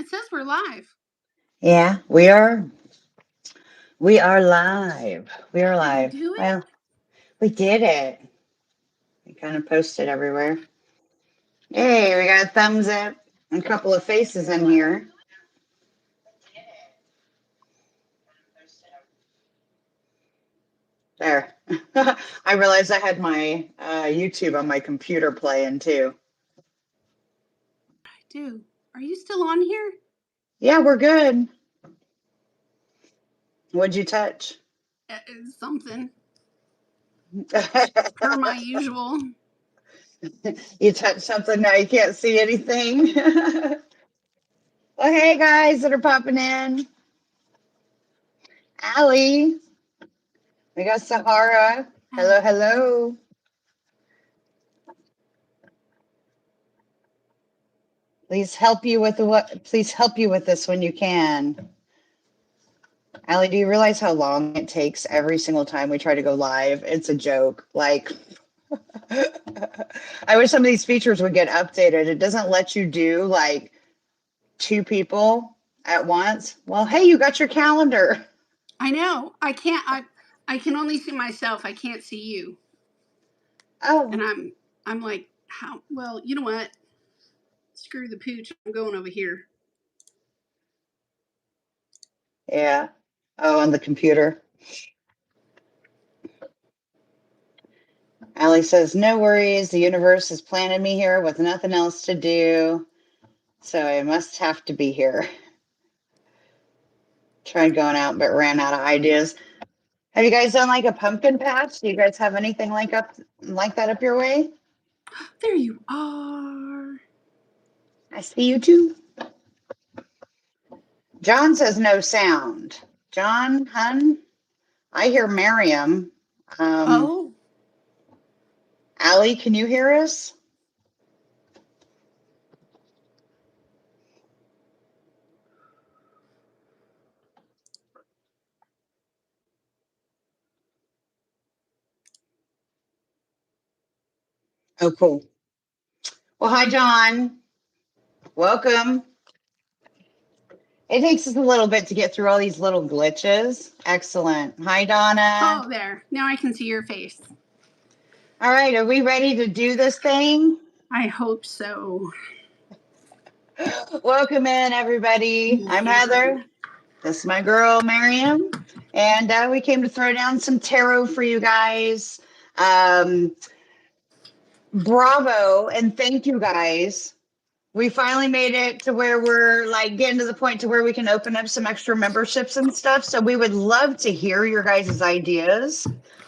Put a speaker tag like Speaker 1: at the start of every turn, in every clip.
Speaker 1: it says we're live.
Speaker 2: Yeah, we are. We are live. We are
Speaker 1: Did we
Speaker 2: live.
Speaker 1: do it?
Speaker 2: Well, we did it. We kind of posted everywhere. Hey, we got a thumbs up and a couple of faces in here. There. I realized I had my YouTube on my computer playing too.
Speaker 1: I do. Are you still on here?
Speaker 2: Yeah, we're good. What'd you touch?
Speaker 1: Something. Per my usual.
Speaker 2: You touched something now you can't see anything. Well, hey guys that are popping in. Allie. We got Sahara. Hello, hello. Please help you with this when you can. Allie, do you realize how long it takes every single time we try to go live? It's a joke. Like I wish some of these features would get updated. It doesn't let you do like two people at once. Well, hey, you got your calendar.
Speaker 1: I know. I can't. I can only see myself. I can't see you. And
Speaker 2: Oh,
Speaker 1: I'm like, how? Well, you know what? Screw the pooch. I'm going over here.
Speaker 2: yeah. Oh, on the computer. Allie says, no worries. The universe has planted me here with nothing else to do. So I must have to be here. Tried going out, but ran out of ideas. Have you guys done like a pumpkin patch? Do you guys have anything like that up your way?
Speaker 1: There you are.
Speaker 2: I see you too. John says no sound. John, hun, I hear Miriam. Um,
Speaker 1: Oh,
Speaker 2: Allie, can you hear us? Oh, cool. Well, hi, John. Welcome. It takes us a little bit to get through all these little glitches. Excellent. Hi, Donna.
Speaker 1: oh, there. Now I can see your face.
Speaker 2: All right, are we ready to do this thing?
Speaker 1: I hope so.
Speaker 2: Welcome in, everybody. I'm Heather. This is my girl, Miriam. And we came to throw down some tarot for you guys. Um, bravo, and thank you guys. We finally made it to where we're like getting to the point to where we can open up some extra memberships and stuff. So we would love to hear your guys' ideas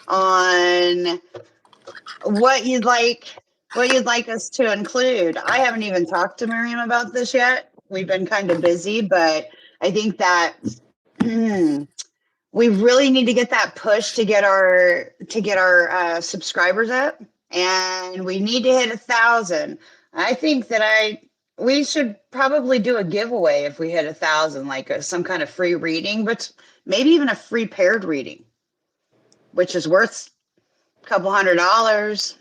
Speaker 2: on what you'd like us to include. I haven't even talked to Miriam about this yet. We've been kind of busy, but I think that we really need to get that push to get our subscribers up, and we need to hit 1,000. I think that we should probably do a giveaway if we hit 1,000, like some kind of free reading, but maybe even a free paired reading, which is worth a couple $100.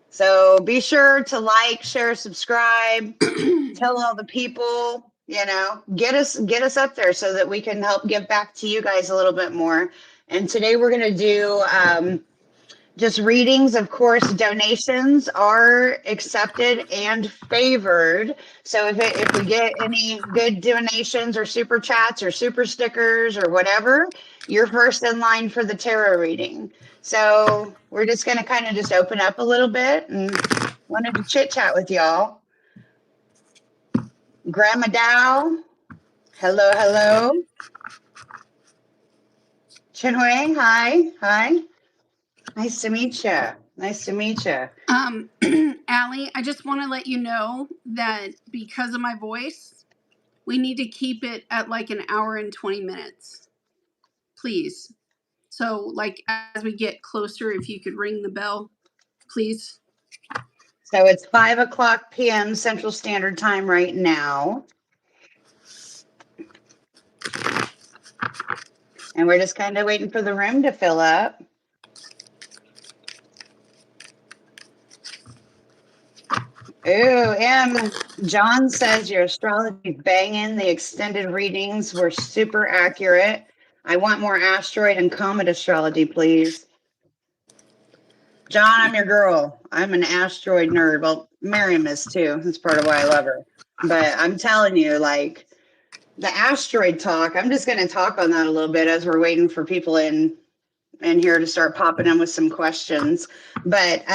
Speaker 2: So be sure to like, share, subscribe, tell all the people, get us up there so that we can help give back to you guys a little bit more. And today we're going to do just readings. Of course, donations are accepted and favored. So if we get any good donations or super chats or super stickers or whatever, you're first in line for the tarot reading. So we're just going to kind of just open up a little bit and wanted to chit chat with y'all. Grandma Dow, hello, hello. Chinhui, hi, hi. Nice to meet you. Nice to meet you.
Speaker 1: Allie, I just want to let you know that because of my voice, we need to keep it at like an hour and 20 minutes. Please. So, like, as we get closer, if you could ring the bell, please.
Speaker 2: So it's 5:00 p.m. Central Standard Time right now. And we're just kind of waiting for the room to fill up. Ooh, John says your astrology banging. The extended readings were super accurate. I want more asteroid and comet astrology, please. John, I'm your girl. I'm an asteroid nerd. Well, Miriam is too. That's part of why I love her. But I'm telling you, like the asteroid talk, I'm just going to talk on that a little bit as we're waiting for people in here to start popping in with some questions. But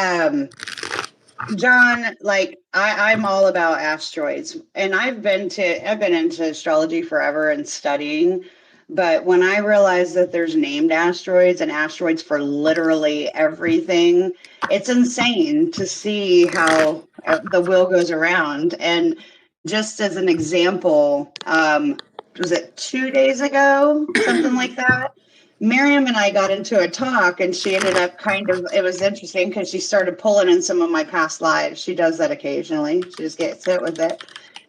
Speaker 2: John, like I'm all about asteroids, and I've been into astrology forever and studying. But when I realized that there's named asteroids and asteroids for literally everything, it's insane to see how the wheel goes around. And just as an example, was it 2 days ago, something like that? Miriam and I got into a talk, and she ended up it was interesting because she started pulling in some of my past lives. She does that occasionally. She just gets hit with it.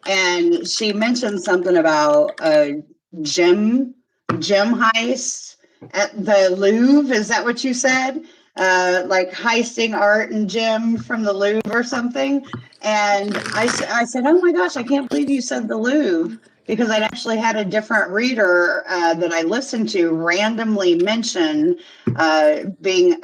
Speaker 2: And she mentioned something about a gem heist at the Louvre. Is that what you said? Like heisting art and gem from the Louvre or something. And I said, oh my gosh, I can't believe you said the Louvre because I'd actually had a different reader that I listened to randomly mention being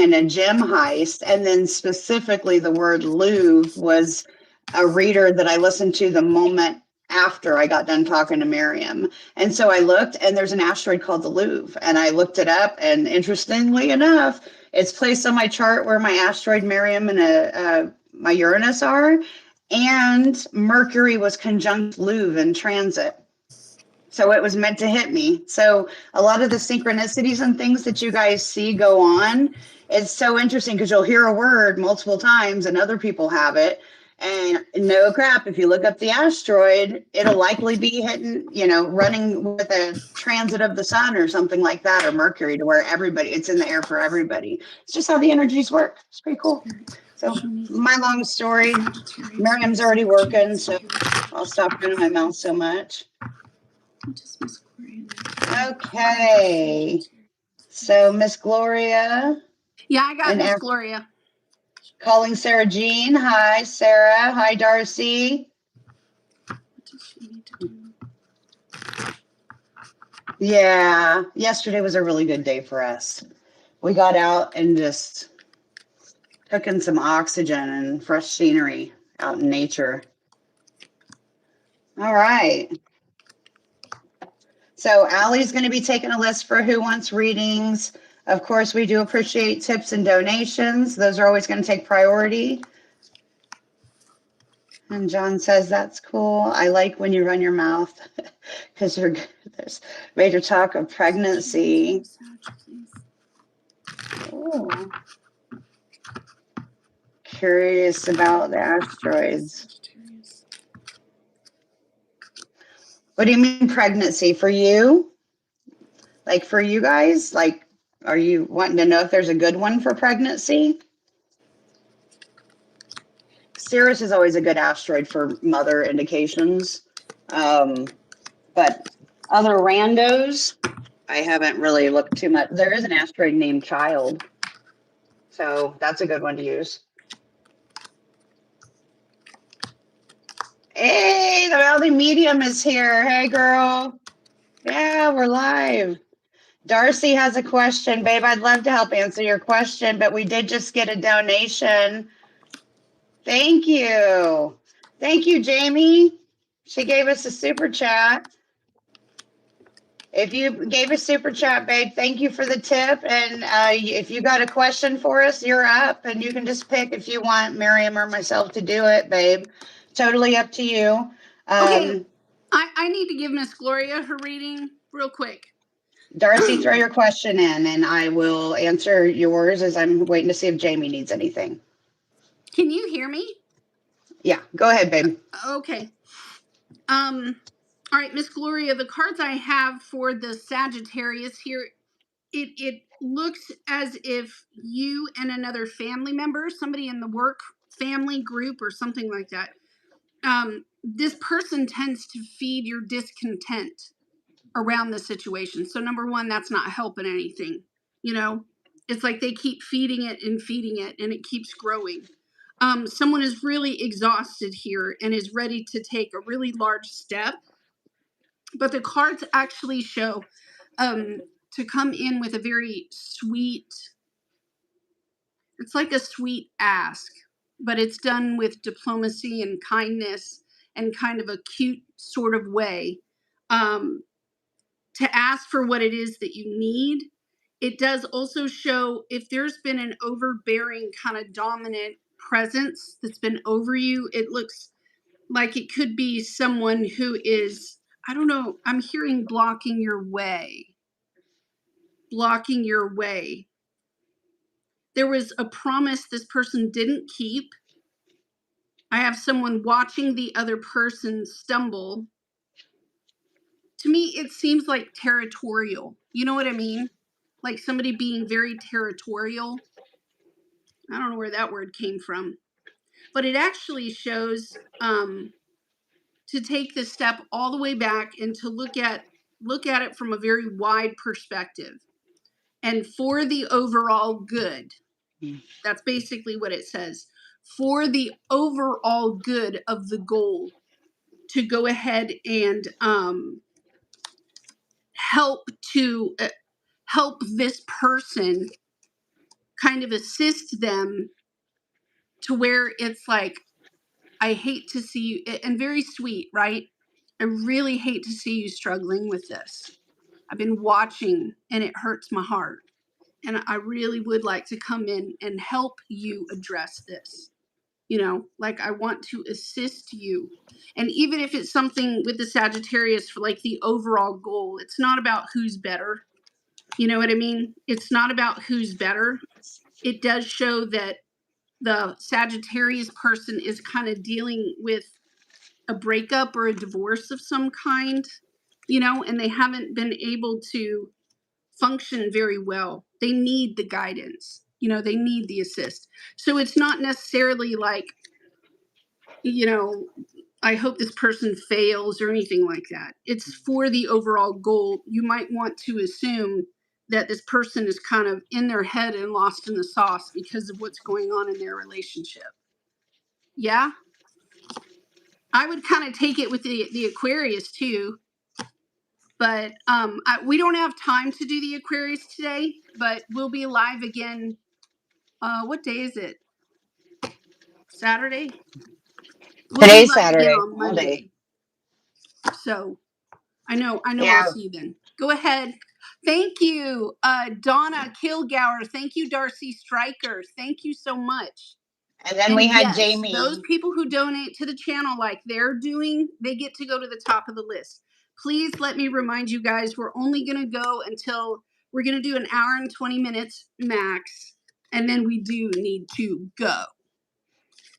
Speaker 2: in a gem heist, and then specifically the word Louvre was a reader that I listened to the moment after I got done talking to Miriam. And so I looked, and there's an asteroid called the Louvre, and I looked it up, and interestingly enough, it's placed on my chart where my asteroid Miriam and my Uranus are, and Mercury was conjunct Louvre in transit. So it was meant to hit me. So a lot of the synchronicities and things that you guys see go on, it's so interesting because you'll hear a word multiple times and other people have it. And no crap, if you look up the asteroid, it'll likely be hitting, running with a transit of the sun or something like that, or Mercury, to where it's in the air for everybody. It's just how the energies work. It's pretty cool. So my long story, Miriam's already working, so I'll stop running my mouth so much. Okay. So Miss Gloria.
Speaker 1: Yeah, I got
Speaker 2: And
Speaker 1: Miss Gloria.
Speaker 2: Calling Sarah Jean. Hi, Sarah. Hi, Darcy.
Speaker 1: What does she need to do?
Speaker 2: Yeah, yesterday was a really good day for us. We got out and just took in some oxygen and fresh scenery out in nature. All right. So Allie's going to be taking a list for who wants readings. Of course, we do appreciate tips and donations. Those are always going to take priority. And John says, that's cool. I like when you run your mouth because there's major talk of pregnancy. Oh, curious about the asteroids. What do you mean pregnancy for you? Like for you guys? Like, are you wanting to know if there's a good one for pregnancy? Sirius is always a good asteroid for mother indications. But other randos, I haven't really looked too much. There is an asteroid named Child. So that's a good one to use. Hey, the Valley Medium is here. Hey, girl. Yeah, we're live. Darcy has a question. Babe, I'd love to help answer your question, but we did just get a donation. Thank you. Thank you, Jamie. She gave us a super chat. If you gave a super chat, babe, thank you for the tip. And if you got a question for us, you're up. And you can just pick if you want Miriam or myself to do it, babe. Totally up to you.
Speaker 1: Okay, I need to give Miss Gloria her reading real quick.
Speaker 2: Darcy, throw your question in and I will answer yours as I'm waiting to see if Jamie needs anything.
Speaker 1: Can you hear me?
Speaker 2: Yeah, go ahead, babe.
Speaker 1: Okay. All right, Miss Gloria, the cards I have for the Sagittarius here, it looks as if you and another family member, somebody in the work family group or something like that, this person tends to feed your discontent around the situation. So number one, that's not helping anything. It's like they keep feeding it and it keeps growing. someone is really exhausted here and is ready to take a really large step. But the cards actually show to come in with a very sweet, it's like a sweet ask, but it's done with diplomacy and kindness and kind of a cute sort of way. Um, to ask for what it is that you need. It does also show if there's been an overbearing, kind of dominant presence that's been over you. It looks like it could be someone who is, I don't know, I'm hearing blocking your way. Blocking your way. There was a promise this person didn't keep. I have someone watching the other person stumble. To me, it seems like territorial. You know what I mean? Like somebody being very territorial. I don't know where that word came from, but it actually shows to take the step all the way back and to look at it from a very wide perspective and for the overall good. That's basically what it says. For the overall good of the goal, to go ahead and help to help this person, kind of assist them to where it's like, I hate to see you, and very sweet, right? I really hate to see you struggling with this. I've been watching and it hurts my heart. And I really would like to come in and help you address this. You know, like I want to assist you. And even if it's something with the Sagittarius for like the overall goal, it's not about who's better. You know what I mean? It's not about who's better. It does show that the Sagittarius person is kind of dealing with a breakup or a divorce of some kind, you know, and they haven't been able to function very well. They need the guidance, you know, they need the assist. So it's not necessarily like, you know, I hope this person fails or anything like that. It's for the overall goal. You might want to assume that this person is kind of in their head and lost in the sauce because of what's going on in their relationship. Yeah. I would kind of take it with the Aquarius too, but we don't have time to do the Aquarius today, but we'll be live again. What day is it? Saturday? We'll be
Speaker 2: Today's
Speaker 1: live again
Speaker 2: Saturday,
Speaker 1: on
Speaker 2: all day.
Speaker 1: Monday. So I know I'll
Speaker 2: Yeah.
Speaker 1: see you then. Go ahead. Thank you, Donna Kilgour. Thank you, Darcy Stryker. Thank you so much.
Speaker 2: And then
Speaker 1: And
Speaker 2: we had
Speaker 1: yes, those
Speaker 2: Jamie.
Speaker 1: people who donate to the channel like they're doing, they get to go to the top of the list. Please let me remind you guys, we're only going to go until we're going to do an hour and 20 minutes max. And then we do need to go.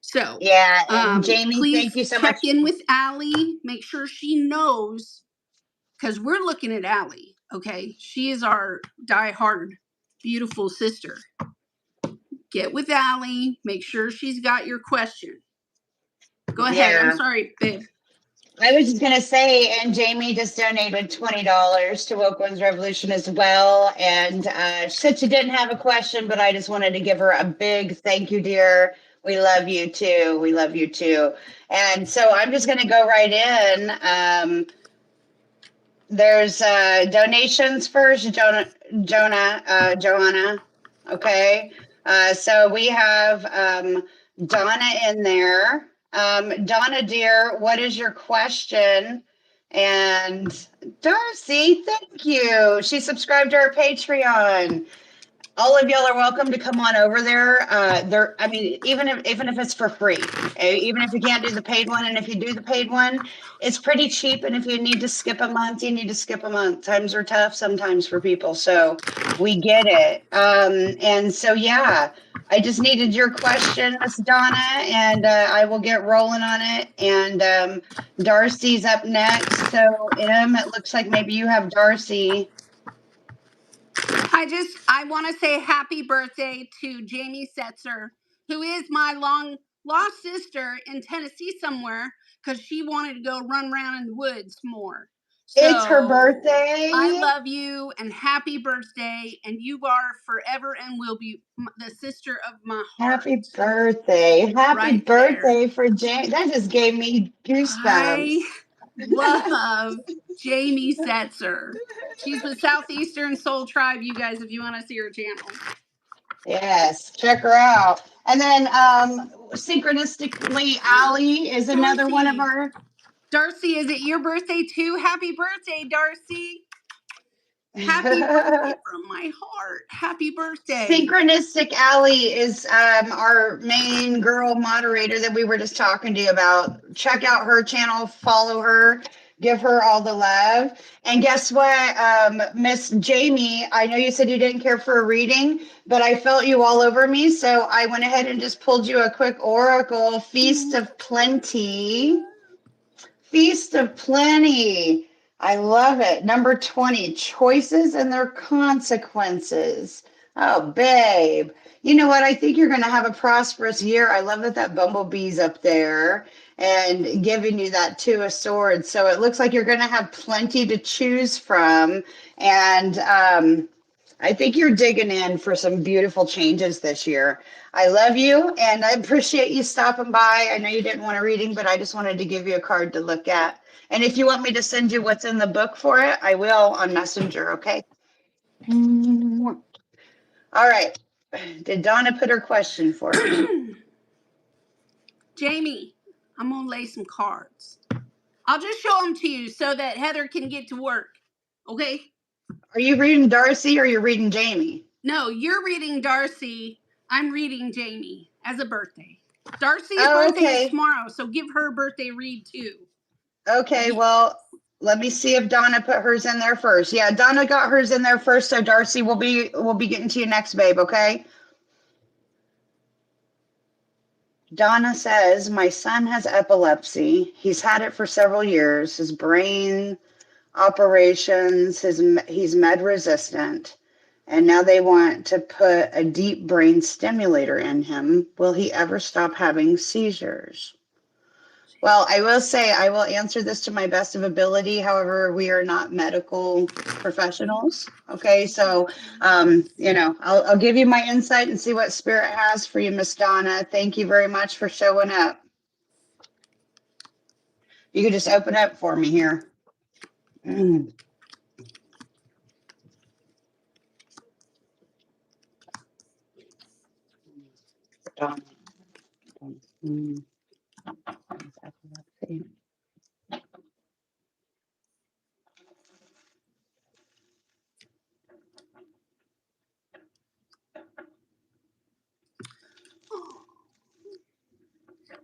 Speaker 1: So,
Speaker 2: Yeah, and Jamie, thank you
Speaker 1: please
Speaker 2: so
Speaker 1: check
Speaker 2: much.
Speaker 1: in with Allie. Make sure she knows, because we're looking at Allie. Okay, she is our diehard, beautiful sister. Get with Allie. Make sure she's got your question. Go ahead. I'm
Speaker 2: Yeah.
Speaker 1: sorry, babe.
Speaker 2: I was just gonna say, and Jamie just donated $20 to Woke.Ones.Revolution as well. And she said she didn't have a question, but I just wanted to give her a big thank you, dear. We love you too. We love you too. And so I'm just gonna go right in. There's donations first, Joanna. Okay. So we have Donna in there. Donna, dear, what is your question? And Darcy, thank you. She subscribed to our Patreon. All of y'all are welcome to come on over there. I mean, even if it's for free, even if you can't do the paid one, and if you do the paid one, it's pretty cheap. And if you need to skip a month, you need to skip a month. Times are tough sometimes for people, so we get it. And so yeah, I just needed your question, Miss Donna, and I will get rolling on it. And Darcy's up next. So it looks like maybe you have Darcy.
Speaker 1: I want to say happy birthday to Jamie Setzer, who is my long lost sister in Tennessee somewhere, because she wanted to go run around in the woods more.
Speaker 2: It's her
Speaker 1: So
Speaker 2: birthday.
Speaker 1: I love you and happy birthday. And you are forever and will be the sister of my heart.
Speaker 2: Happy birthday. Happy
Speaker 1: Right
Speaker 2: birthday
Speaker 1: there.
Speaker 2: for Jane. That just gave me
Speaker 1: I
Speaker 2: goosebumps.
Speaker 1: love Jamie Setzer. She's with Southeastern Soul Tribe, you guys, if you want to see her channel.
Speaker 2: Yes, check her out. And then synchronistically, Allie is another one of
Speaker 1: Darcy.
Speaker 2: our.
Speaker 1: Darcy, is it your birthday too? Happy birthday, Darcy. Happy birthday from my heart. Happy birthday.
Speaker 2: Synchronistic Allie is our main girl moderator that we were just talking to you about. Check out her channel, follow her, give her all the love. And guess what, Miss Jamie, I know you said you didn't care for a reading, but I felt you all over me. So I went ahead and just pulled you a quick oracle, Feast of Plenty. Feast of Plenty. I love it. Number 20, choices and their consequences. Oh, babe. You know what? I think you're going to have a prosperous year. I love that that bumblebee's up there and giving you that two of swords. So it looks like you're going to have plenty to choose from. And I think you're digging in for some beautiful changes this year. I love you and I appreciate you stopping by. I know you didn't want a reading, but I just wanted to give you a card to look at. And if you want me to send you what's in the book for it, I will on Messenger, okay? All right. Did Donna put her question for me?
Speaker 1: Jamie, I'm going to lay some cards. I'll just show them to you so that Heather can get to work. Okay?
Speaker 2: Are you reading Darcy or you're reading Jamie?
Speaker 1: No, you're reading Darcy. I'm reading Jamie as a birthday. Darcy's
Speaker 2: Oh,
Speaker 1: birthday is
Speaker 2: okay.
Speaker 1: tomorrow, so give her a birthday read too.
Speaker 2: Okay, well, let me see if Donna put hers in there first. Yeah, Donna got hers in there first, so Darcy will be getting to you next, babe, okay? Donna says, my son has epilepsy. He's had it for several years. His brain operations, he's med resistant. And now they want to put a deep brain stimulator in him. Will he ever stop having seizures? Well, I will say I will answer this to my best of ability. However, we are not medical professionals. Okay, so I'll give you my insight and see what spirit has for you, Miss Donna. Thank you very much for showing up. You can just open up for me here. Mm. Donna. Mm.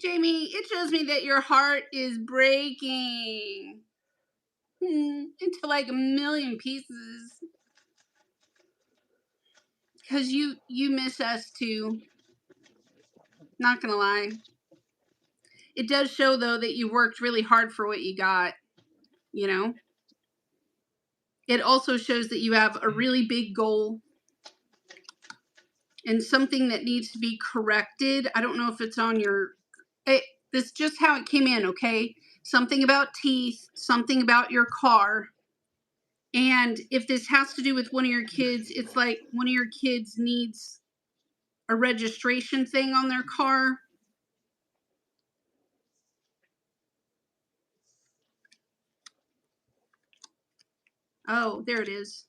Speaker 1: Jamie, it shows me that your heart is breaking into like a million pieces because you miss us too. Not gonna lie. It does show though that you worked really hard for what you got. You know. It also shows that you have a really big goal and something that needs to be corrected. I don't know if it's on your. This just how it came in. Okay, something about teeth, something about your car. And if this has to do with one of your kids, it's like one of your kids needs a registration thing on their car. Oh, there it is.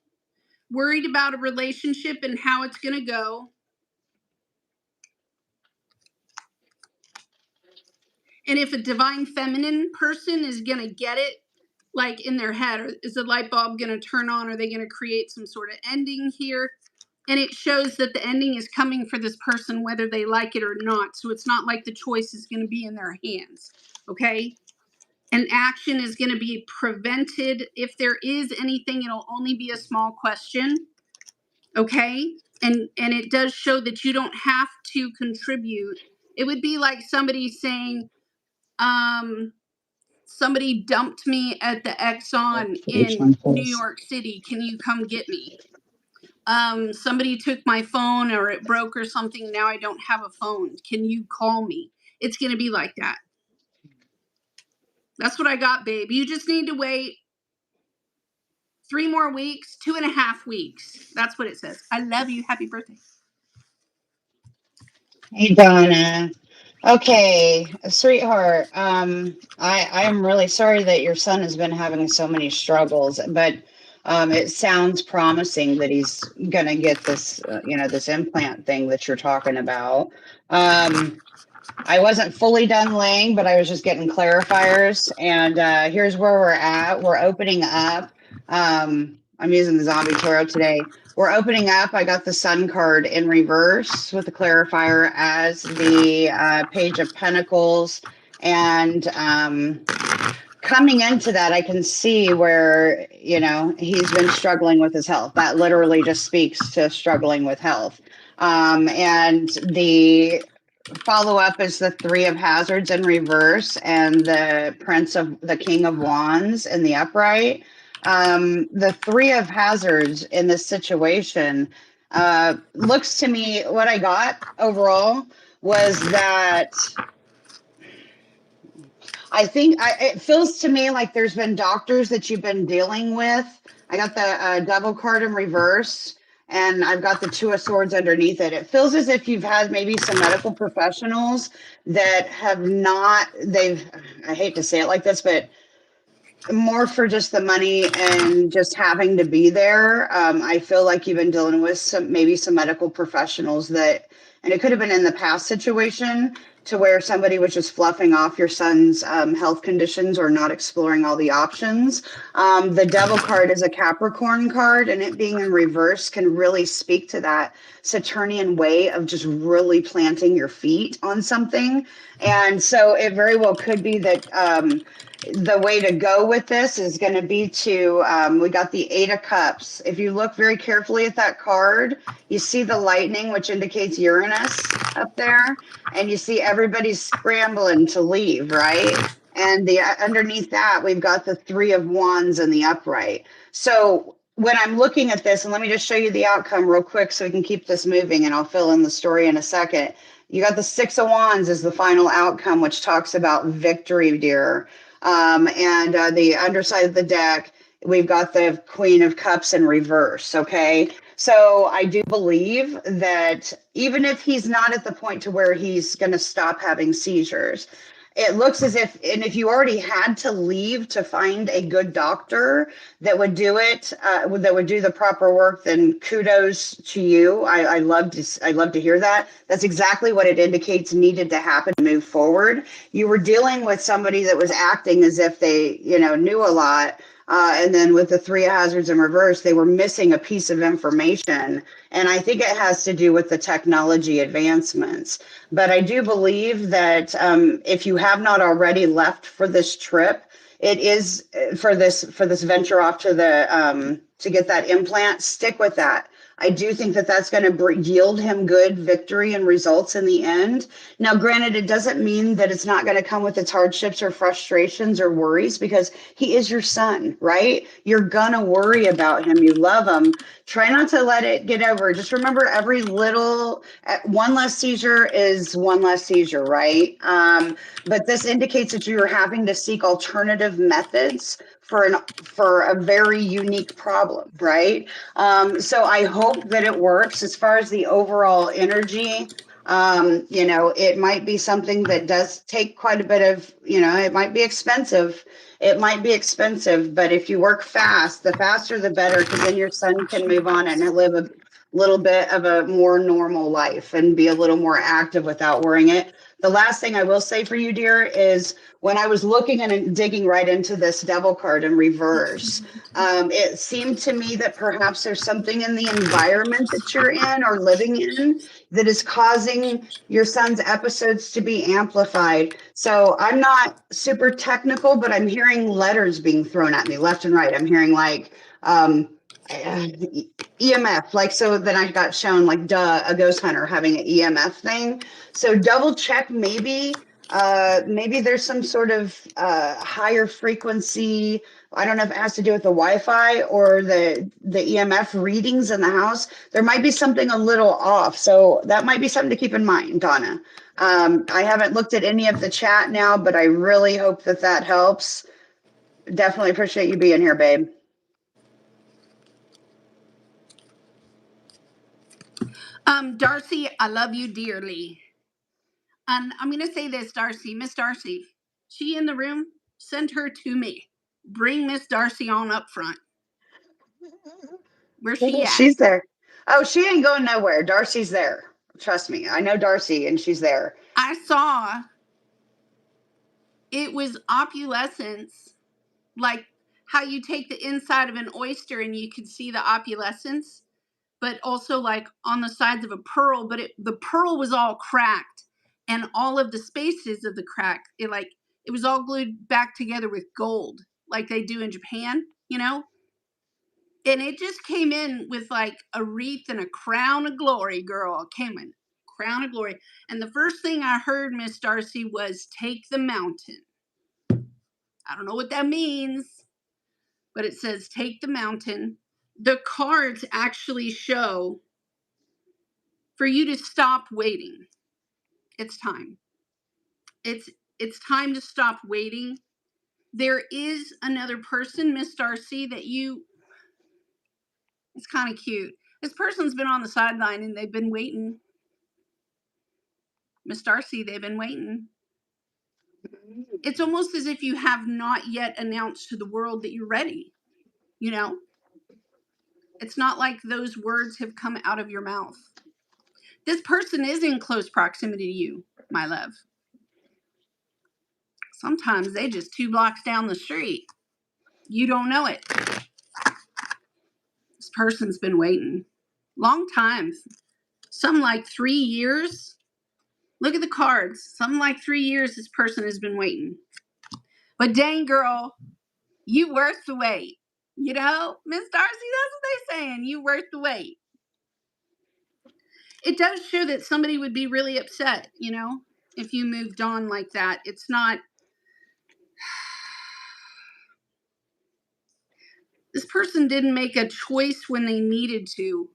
Speaker 1: Worried about a relationship and how it's going to go. And if a divine feminine person is going to get it, like in their head, or is the light bulb going to turn on? Are they going to create some sort of ending here? And it shows that the ending is coming for this person, whether they like it or not. So it's not like the choice is going to be in their hands. Okay. An action is going to be prevented. If there is anything, it'll only be a small question. Okay. And it does show that you don't have to contribute. It would be like somebody saying, somebody dumped me at the Exxon in New York City. Can you come get me? Somebody took my phone or it broke or something. Now I don't have a phone. Can you call me? It's going to be like that. That's what I got, babe. You just need to wait. 3 more weeks, 2.5 weeks. That's what it says. I love you. Happy birthday.
Speaker 2: Hey, Donna. Okay, sweetheart. I am really sorry that your son has been having so many struggles, but it sounds promising that he's gonna get this, this implant thing that you're talking about. Um, I wasn't fully done laying, but I was just getting clarifiers. And here's where we're at. We're opening up. I'm using the zombie tarot today. We're opening up. I got the sun card in reverse with the clarifier as the page of pentacles. And coming into that, I can see where, he's been struggling with his health. That literally just speaks to struggling with health. And the follow up is the Three of Hazards in reverse and the King of Wands in the upright. The Three of Hazards in this situation looks to me, what I got overall was that it feels to me like there's been doctors that you've been dealing with. I got the Devil card in reverse, and I've got the Two of Swords underneath it. It feels as if you've had maybe some medical professionals that have not, I hate to say it like this, but more for just the money and just having to be there. I feel like you've been dealing with maybe some medical professionals and it could have been in the past situation to where somebody was just fluffing off your son's health conditions or not exploring all the options. The Devil card is a Capricorn card, and it being in reverse can really speak to that Saturnian way of just really planting your feet on something. And so it very well could be that the way to go with this is going to be we got the Eight of Cups. If you look very carefully at that card, you see the lightning, which indicates Uranus up there, and you see everybody's scrambling to leave, right? And underneath that, we've got the Three of Wands in the upright. So when I'm looking at this, and let me just show you the outcome real quick so we can keep this moving, and I'll fill in the story in a second. You got the Six of Wands as the final outcome, which talks about victory, dear. And the underside of the deck, we've got the Queen of Cups in reverse. Okay. So I do believe that even if he's not at the point to where he's going to stop having seizures, it looks as if you already had to leave to find a good doctor that would do it, that would do the proper work, then kudos to you. I love to hear that. That's exactly what it indicates needed to happen to move forward. You were dealing with somebody that was acting as if they, knew a lot. And then with the Three of Hazards in reverse, they were missing a piece of information. And I think it has to do with the technology advancements. But I do believe that if you have not already left for this trip, it is for this venture off to to get that implant. Stick with that. I do think that that's going to yield him good victory and results in the end. Now, granted, it doesn't mean that it's not going to come with its hardships or frustrations or worries, because he is your son, right? You're going to worry about him. You love him. Try not to let it get over. Just remember, every little one less seizure is one less seizure, right? But this indicates that you're having to seek alternative methods for a very unique problem, right? So I hope that it works. As far as the overall energy, it might be something that does take quite a bit of, it might be expensive. It might be expensive, but if you work fast, the faster the better, because then your son can move on and live a little bit of a more normal life and be a little more active without worrying it. The last thing I will say for you, dear, is when I was looking and digging right into this Devil card in reverse, it seemed to me that perhaps there's something in the environment that you're in or living in that is causing your son's episodes to be amplified. So I'm not super technical, but I'm hearing letters being thrown at me left and right. I'm hearing like EMF, like, so then I got shown like, duh, a ghost hunter having an EMF thing. So double check, maybe there's some sort of higher frequency. I don't know if it has to do with the Wi-Fi or the EMF readings in the house. There might be something a little off. So that might be something to keep in mind, Donna. I haven't looked at any of the chat now, but I really hope that helps. Definitely appreciate you being here, babe.
Speaker 1: Darcy, I love you dearly. And I'm going to say this, Darcy, Miss Darcy, she in the room? Send her to me. Bring Miss Darcy on up front. Where's she at?
Speaker 2: She's there. Oh, she ain't going nowhere. Darcy's there. Trust me. I know Darcy, and she's there.
Speaker 1: I saw it was opulescence, like how you take the inside of an oyster and you can see the opulescence, but also like on the sides of a pearl, but the pearl was all cracked, and all of the spaces of the crack, it was all glued back together with gold, like they do in Japan. And it just came in with like a wreath and a crown of glory, girl. It came in crown of glory. And the first thing I heard, Miss Darcy, was take the mountain. I don't know what that means, but it says take the mountain. The cards actually show for you to stop waiting. It's time. It's time to stop waiting. There is another person, Miss Darcy, that it's kind of cute. This person's been on the sideline and they've been waiting. Miss Darcy, they've been waiting. It's almost as if you have not yet announced to the world that you're ready. It's not like those words have come out of your mouth. This person is in close proximity to you, my love. Sometimes they just 2 blocks down the street. You don't know it. This person's been waiting. Long time. Some like 3 years. Look at the cards. Some like 3 years this person has been waiting. But dang, girl, you worth the wait. Miss Darcy, that's what they're saying. You worth the wait. It does show that somebody would be really upset, if you moved on like that. It's not. This person didn't make a choice when they needed to.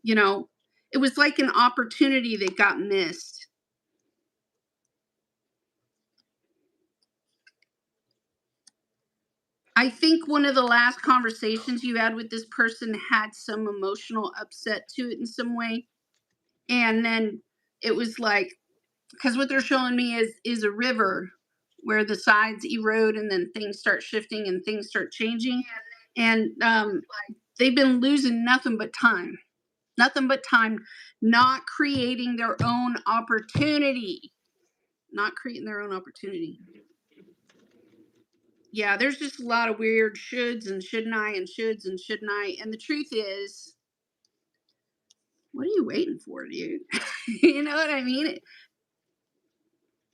Speaker 1: It was like an opportunity that got missed. I think one of the last conversations you had with this person had some emotional upset to it in some way. And then it was like, because what they're showing me is a river where the sides erode and then things start shifting and things start changing. And they've been losing nothing but time, not creating their own opportunity. Yeah, there's just a lot of weird shoulds and shouldn't I and shoulds and shouldn't I. And the truth is, what are you waiting for, dude? You know what I mean?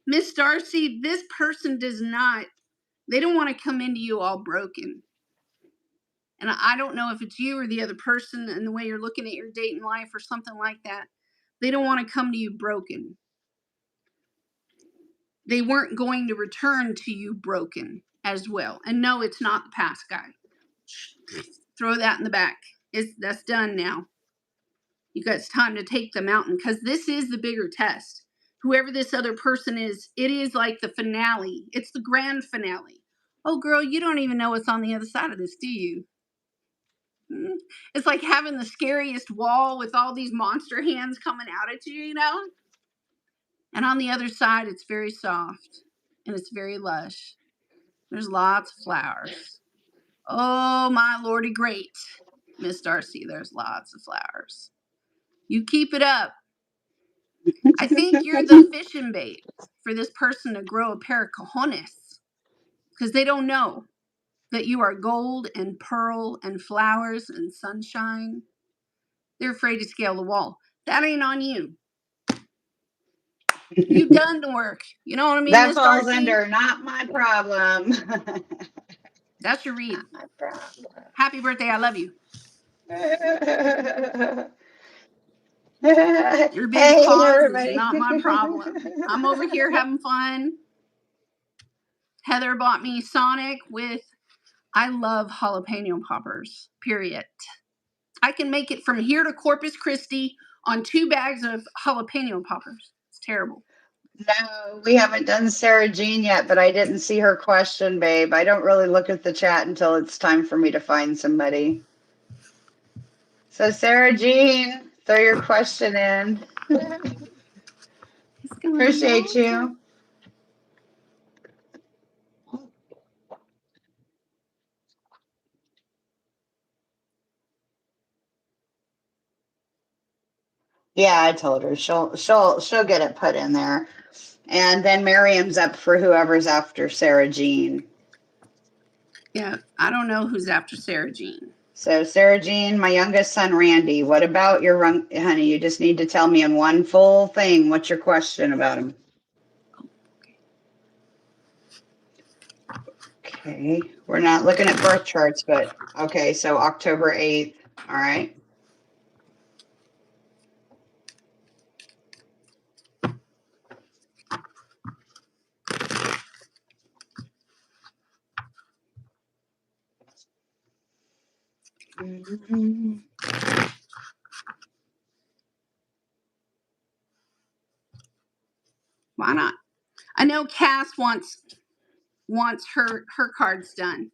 Speaker 1: Miss Darcy, this person they don't want to come into you all broken. And I don't know if it's you or the other person and the way you're looking at your dating life or something like that. They don't want to come to you broken. They weren't going to return to you broken as well. And no, it's not the past guy. Throw that in the back. That's done now. You got time to take the mountain, because this is the bigger test. Whoever this other person is, it is like the finale. It's the grand finale. Oh, girl, you don't even know what's on the other side of this, do you? It's like having the scariest wall with all these monster hands coming out at you, And on the other side, it's very soft and it's very lush. There's lots of flowers. Oh, my lordy great, Miss Darcy, there's lots of flowers. You keep it up. I think you're the fishing bait for this person to grow a pair of cojones, because they don't know that you are gold and pearl and flowers and sunshine. They're afraid to scale the wall. That ain't on you. You've done the work. You know what I mean,
Speaker 2: That
Speaker 1: Miss
Speaker 2: falls
Speaker 1: Darcy?
Speaker 2: under not my problem.
Speaker 1: That's your read.
Speaker 2: Not my problem.
Speaker 1: Happy birthday. I love you. Your big
Speaker 2: Hey,
Speaker 1: paws is
Speaker 2: everybody.
Speaker 1: not my problem. I'm over here having fun. Heather bought me Sonic with, I love jalapeno poppers, period. I can make it from here to Corpus Christi on 2 bags of jalapeno poppers. It's terrible.
Speaker 2: No, we haven't done Sarah Jean yet, but I didn't see her question, babe. I don't really look at the chat until it's time for me to find somebody. So Sarah Jean, throw your question in.
Speaker 1: He's going
Speaker 2: Appreciate you. Yeah, I told her she'll get it put in there. And then Miriam's up for whoever's after Sarah Jean.
Speaker 1: Yeah, I don't know who's after Sarah Jean.
Speaker 2: So Sarah Jean, my youngest son Randy. What about your honey? You just need to tell me in one full thing. What's your question about him? Okay, we're not looking at birth charts, but okay, so October 8th. All right. Mhm.
Speaker 1: Why not? I know Cass wants her cards done.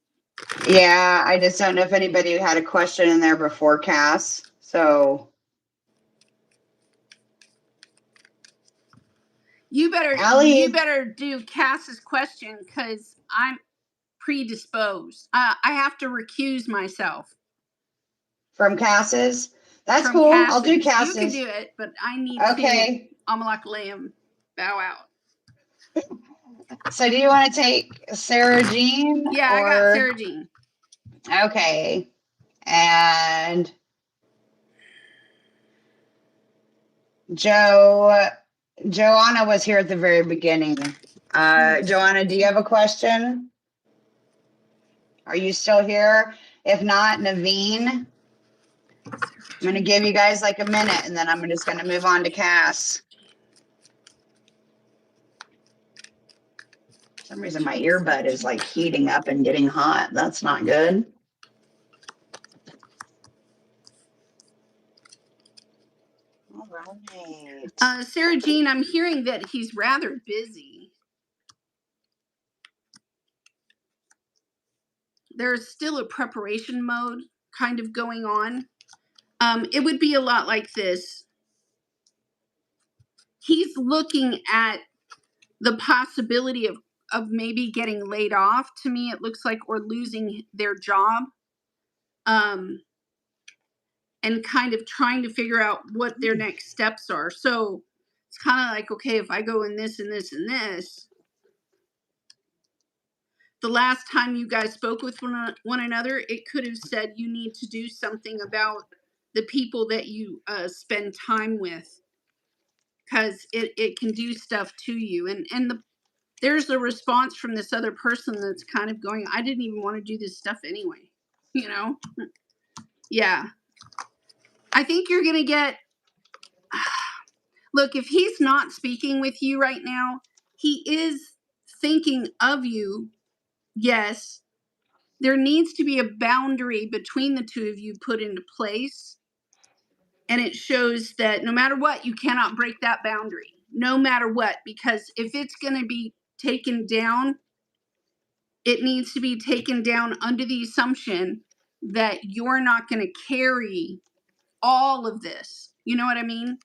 Speaker 2: Yeah, I just don't know if anybody had a question in there before Cass. So
Speaker 1: You
Speaker 2: Allie
Speaker 1: better do Cass's question because I'm predisposed. I have to recuse myself
Speaker 2: from Cass's. That's
Speaker 1: from
Speaker 2: cool. I'll do
Speaker 1: Cass's. You can
Speaker 2: Cass's.
Speaker 1: do it, but I need to
Speaker 2: Okay.
Speaker 1: Amalak Lamb bow out.
Speaker 2: So do you want to take Sarah Jean
Speaker 1: Yeah, I got
Speaker 2: or
Speaker 1: Sarah Jean.
Speaker 2: okay. And Joanna was here at the very beginning. Joanna, do you have a question? Are you still here? If not, Naveen, I'm going to give you guys like a minute and then I'm just going to move on to Cass. For some reason, my earbud is like heating up and getting hot. That's not good. All right.
Speaker 1: Sarah Jean, I'm hearing that he's rather busy. There's still a preparation mode kind of going on. It would be a lot like this. He's looking at the possibility of maybe getting laid off, to me it looks like, or losing their job, and kind of trying to figure out what their next steps are. So it's kind of like, okay, if I go in this and this and this, the last time you guys spoke with one another, it could have said you need to do something about the people that you spend time with, because it can do stuff to you. And there's a response from this other person that's kind of going, I didn't even want to do this stuff anyway. You know? Yeah. I think you're going to get, look, if he's not speaking with you right now, he is thinking of you. Yes. There needs to be a boundary between the two of you put into place. And it shows that no matter what, you cannot break that boundary. No matter what. Because if it's going to be taken down, it needs to be taken down under the assumption that you're not going to carry all of this. You know what I mean?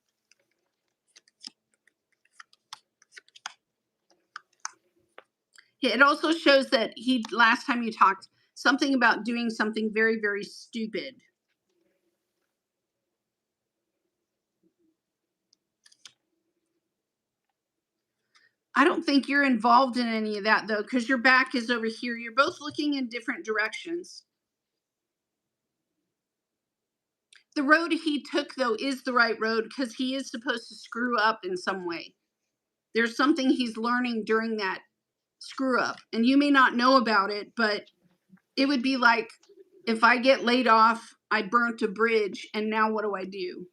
Speaker 1: It also shows that he, last time you talked, something about doing something very, very stupid. I don't think you're involved in any of that, though, because your back is over here. You're both looking in different directions. The road he took, though, is the right road because he is supposed to screw up in some way. There's something he's learning during that screw up, and you may not know about it, but it would be like, if I get laid off, I burnt a bridge, and now what do I do?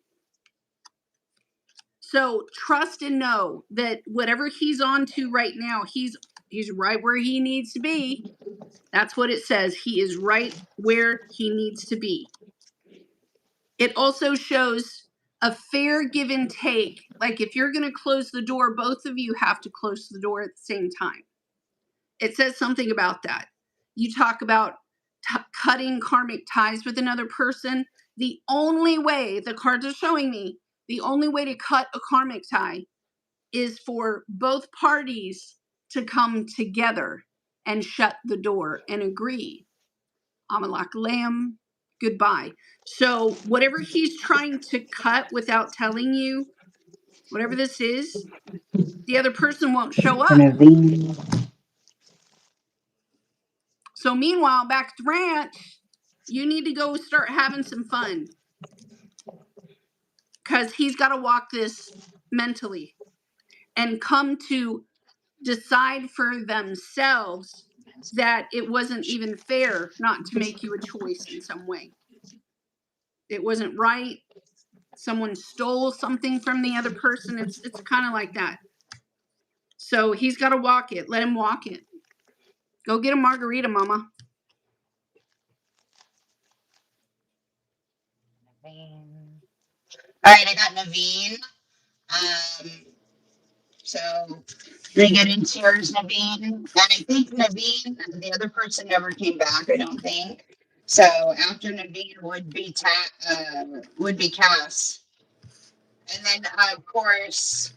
Speaker 1: So trust and know that whatever he's on to right now, he's right where he needs to be. That's what it says. He is right where he needs to be. It also shows a fair give and take. Like if you're going to close the door, both of you have to close the door at the same time. It says something about that. You talk about cutting karmic ties with another person. the only way, the cards are showing me, the only way to cut a karmic tie is for both parties to come together and shut the door and agree. Amalak Lamb, goodbye. So whatever he's trying to cut without telling you, whatever this is, the other person won't show up. So meanwhile, back at the ranch, you need to go start having some fun. Because he's got to walk this mentally and come to decide for themselves that it wasn't even fair not to make you a choice in some way. It wasn't right. Someone stole something from the other person. It's kind of like that. So he's got to walk it. Let him walk it. Go get a margarita, mama.
Speaker 2: All right, I got Naveen. So they get into yours, Naveen. And I think Naveen, the other person never came back, I don't think. So after Naveen would be Cass. And then of course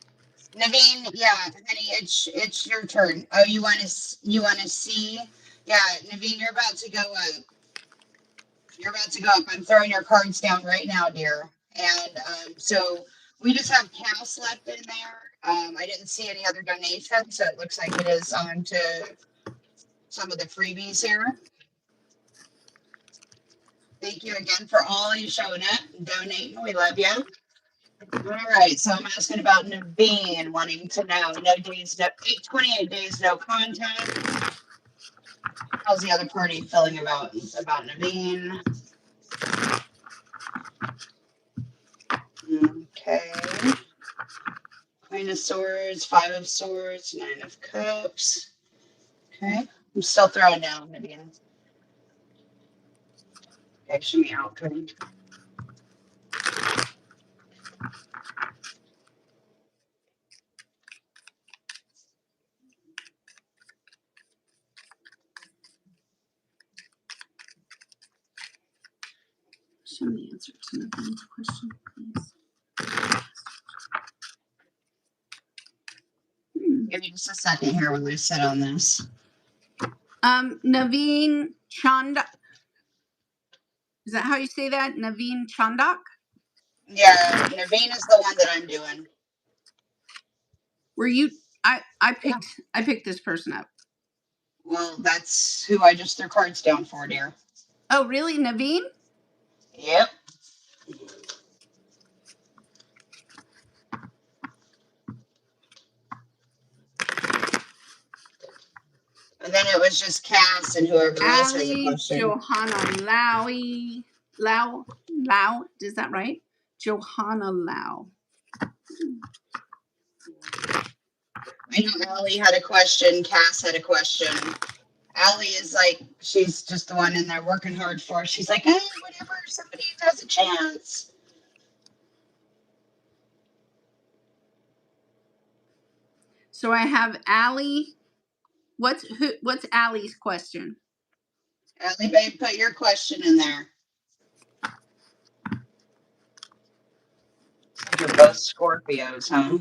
Speaker 2: Naveen, yeah, honey, it's your turn. Oh, you wanna see? Yeah, Naveen, you're about to go up. You're about to go up. I'm throwing your cards down right now, dear. And so we just have Cass left in there. I didn't see any other donations, so it looks like it is on to some of the freebies here. Thank you again for all you showing up and donating. We love you. All right, so I'm asking about Naveen, wanting to know 28 days, no contact. How's the other party feeling about Naveen? Okay. Queen of Swords, Five of Swords, Nine of Cups. Okay. I'm still throwing down Naveen. Okay, show me out, Queen.
Speaker 1: Show me the answer to Naveen's question, please.
Speaker 2: Give me just a second here when we sit on this.
Speaker 1: Naveen Chandak. Is that how you say that? Naveen Chandak?
Speaker 2: Yeah, Naveen is the one that I'm doing.
Speaker 1: Were you? I picked this person up.
Speaker 2: Well, that's who I just threw cards down for, dear.
Speaker 1: Oh, really, Naveen?
Speaker 2: Yep. And then it was just Cass and whoever else has a
Speaker 1: Ali
Speaker 2: question.
Speaker 1: Johanna Lau. Is that right? Johanna Lau.
Speaker 2: I know Allie had a question. Cass had a question. Allie is like, she's just the one in there working hard for us. She's like, hey, whatever, somebody has a chance.
Speaker 1: So I have Allie. What's Allie's question?
Speaker 2: Allie, babe, put your question in there. You're both Scorpios, huh?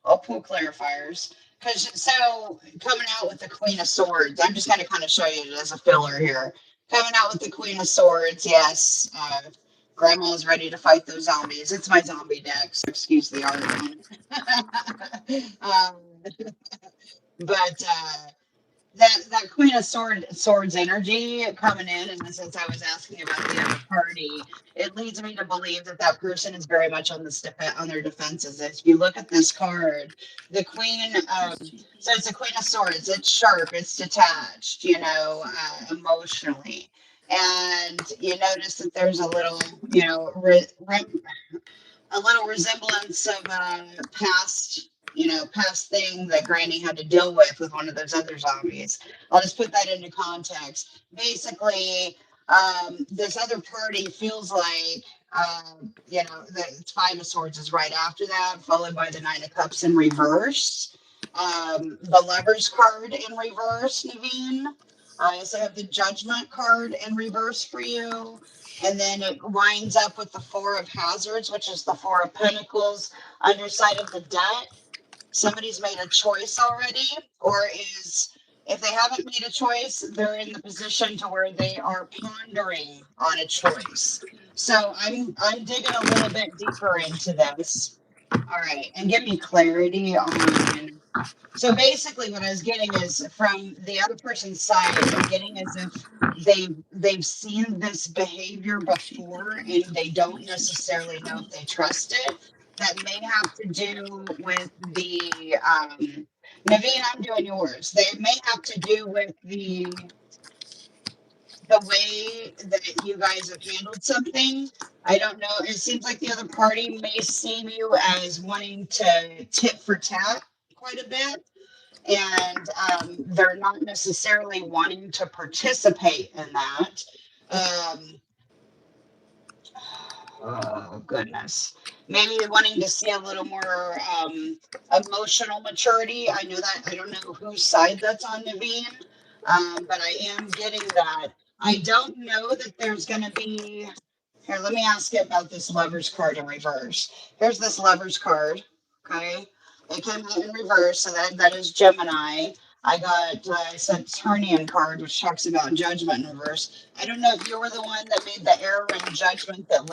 Speaker 2: I'll pull clarifiers. Because so coming out with the Queen of Swords, I'm just going to kind of show you it as a filler here. Coming out with the Queen of Swords, yes. Grandma is ready to fight those zombies. It's my zombie deck, so excuse the art. But that Queen of Swords energy coming in, and since I was asking about the other party, it leads me to believe that person is very much on their defenses. If you look at this card, the Queen, so it's a Queen of Swords. It's sharp. It's detached. Emotionally, and you notice that there's a little, a little resemblance of past thing that Granny had to deal with one of those other zombies. I'll just put that into context. Basically, this other party feels like, the Five of Swords is right after that, followed by the Nine of Cups in reverse. The Lover's card in reverse, Naveen. I also have the Judgment card in reverse for you. And then it winds up with the Four of Hazards, which is the Four of Pentacles underside of the deck. Somebody's made a choice already, or is, if they haven't made a choice, they're in the position to where they are pondering on a choice. So I'm digging a little bit deeper into this. All right, and give me clarity on. So basically, what I was getting is from the other person's side, I'm getting as if they've seen this behavior before and they don't necessarily know if they trust it. That may have to do with the Naveen, I'm doing yours. They may have to do with the way that you guys have handled something. I don't know. It seems like the other party may see you as wanting to tit for tat quite a bit, and they're not necessarily wanting to participate in that. Um, oh, goodness. Maybe wanting to see a little more emotional maturity. I know that I don't know whose side that's on, Naveen, but I am getting that. I don't know that there's going to be. Here, let me ask you about this lover's card in reverse. Here's this lover's card. Okay. It came out in reverse, so that is Gemini. I got Saturnian card, which talks about judgment in reverse. I don't know if you were the one that made the error in judgment that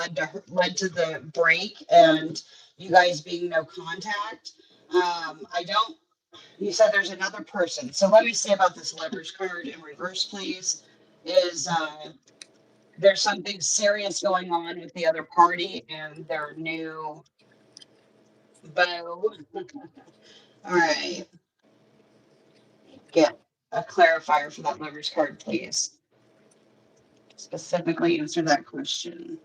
Speaker 2: led to the break and you guys being no contact. I don't. You said there's another person, so let me see about this lover's card in reverse, please. Is there's something serious going on with the other party and their new beau. All right, get a clarifier for that lover's card, please. Specifically answer that question.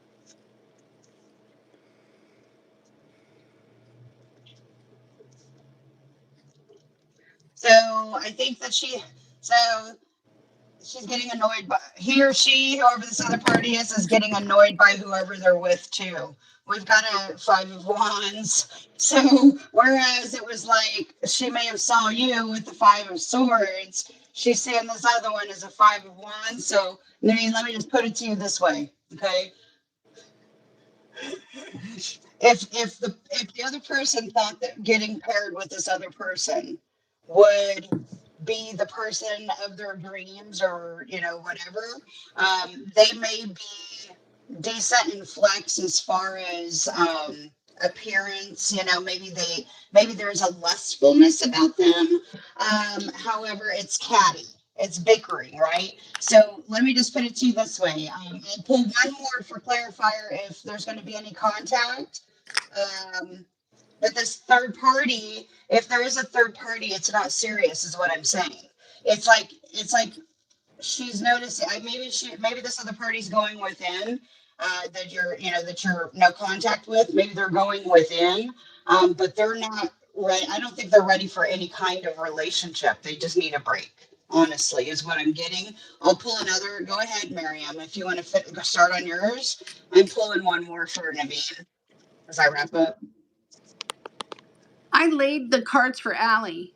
Speaker 2: So I think that so she's getting annoyed by he or she, whoever this other party is getting annoyed by whoever they're with too. We've got a Five of Wands. So whereas it was like she may have saw you with the Five of Swords, she's seeing this other one as a Five of Wands. So let me just put it to you this way, okay? If the other person thought that getting paired with this other person would be the person of their dreams or whatever, they may be decent and flex as far as appearance. Maybe there's a lustfulness about them. However, it's catty, it's bickering, right? So let me just put it to you this way. I'll pull one more for clarifier if there's going to be any contact. Um, but this third party, if there is a third party, it's not serious, is what I'm saying. It's like she's noticing. Maybe this other party's going within. That you're no contact with. Maybe they're going within, but they're not right. I don't think they're ready for any kind of relationship. They just need a break. Honestly, is what I'm getting. I'll pull another. Go ahead, Miriam, if you want to start on yours. I'm pulling one more for Naveen as I wrap up.
Speaker 1: I laid the cards for Allie,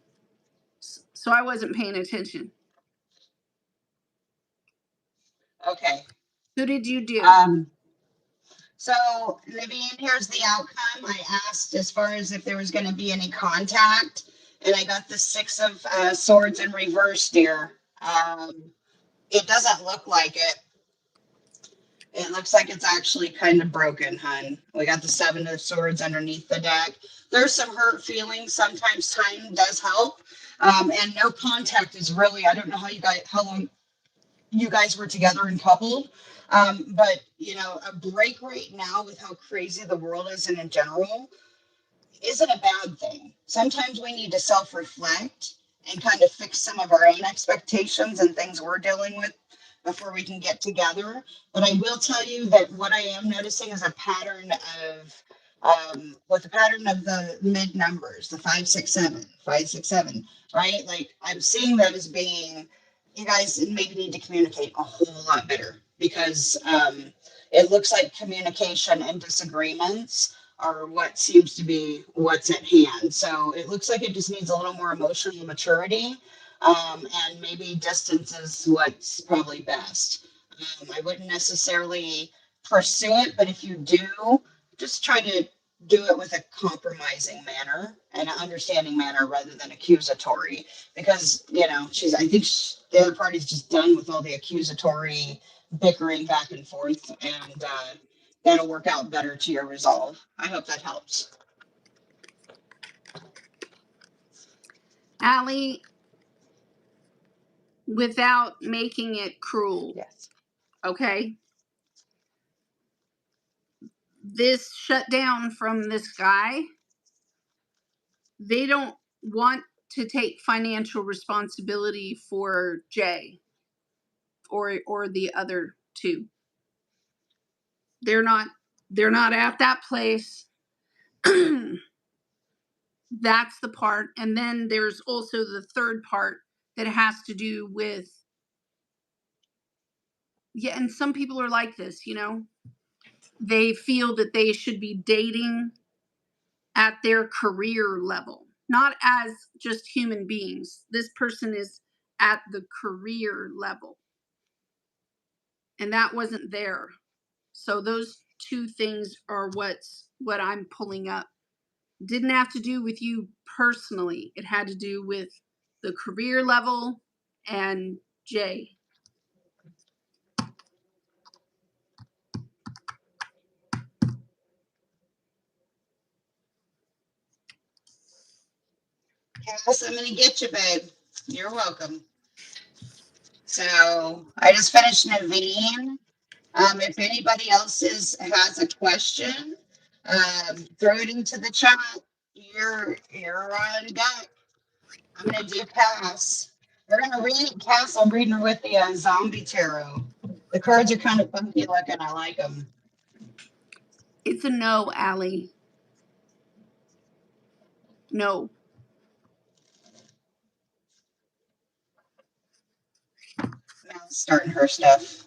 Speaker 1: so I wasn't paying attention.
Speaker 2: Okay.
Speaker 1: Who did you do?
Speaker 2: So, Naveen, here's the outcome. I asked as far as if there was going to be any contact, and I got the Six of Swords in reverse, dear. It doesn't look like it. It looks like it's actually kind of broken, hun. We got the Seven of Swords underneath the deck. There's some hurt feelings. Sometimes time does help. And no contact is really, I don't know how long you guys were together and coupled. But a break right now with how crazy the world is and in general isn't a bad thing. Sometimes we need to self-reflect and kind of fix some of our own expectations and things we're dealing with before we can get together. But I will tell you that what I am noticing is a pattern of with the pattern of the mid numbers, the 5, 6, 7, 5, 6, 7, right? Like I'm seeing that as being you guys maybe need to communicate a whole lot better because it looks like communication and disagreements are what seems to be what's at hand. So it looks like it just needs a little more emotional maturity. And maybe distance is what's probably best. I wouldn't necessarily pursue it, but if you do, just try to do it with a compromising manner and an understanding manner rather than accusatory. Because, I think the other party's just done with all the accusatory bickering back and forth, and that'll work out better to your resolve. I hope that helps.
Speaker 1: Allie, without making it cruel,
Speaker 2: Yes.
Speaker 1: okay? This shutdown from this guy, they don't want to take financial responsibility for Jay or the other two. They're not at that place. That's the part. And then there's also the third part that has to do with, yeah, and some people are like this, they feel that they should be dating at their career level, not as just human beings. This person is at the career level, and that wasn't there. So those two things are what I'm pulling up. Didn't have to do with you personally. It had to do with the career level and Jay.
Speaker 2: Cass, I'm gonna get you, babe. You're welcome. So I just finished Naveen. If anybody else has a question, throw it into the chat. You're on deck. I'm gonna do pass. We're gonna read Cass. I'm reading her with the zombie tarot. The cards are kind of funky looking. I like them.
Speaker 1: It's a no, Allie. No.
Speaker 2: Now starting her stuff.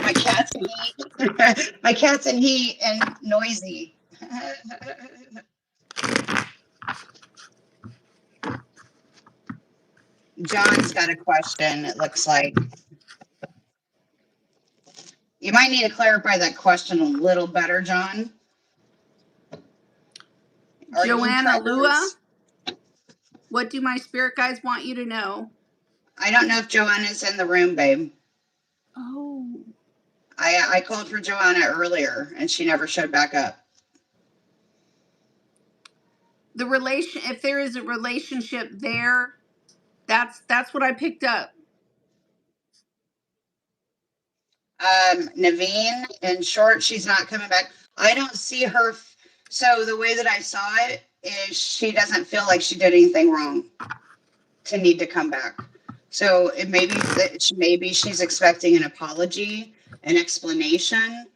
Speaker 2: My cat's in heat. My cat's in heat and noisy. John's got a question, it looks like. You might need to clarify that question a little better, John. Are you
Speaker 1: Joanna Lua,
Speaker 2: preggers?
Speaker 1: what do my spirit guides want you to know?
Speaker 2: I don't know if Joanna's in the room, babe.
Speaker 1: Oh.
Speaker 2: I called for Joanna earlier and she never showed back up.
Speaker 1: If there is a relationship there, that's what I picked up.
Speaker 2: Naveen, in short, she's not coming back. I don't see her. So the way that I saw it is she doesn't feel like she did anything wrong to need to come back. So it maybe she's expecting an apology, an explanation,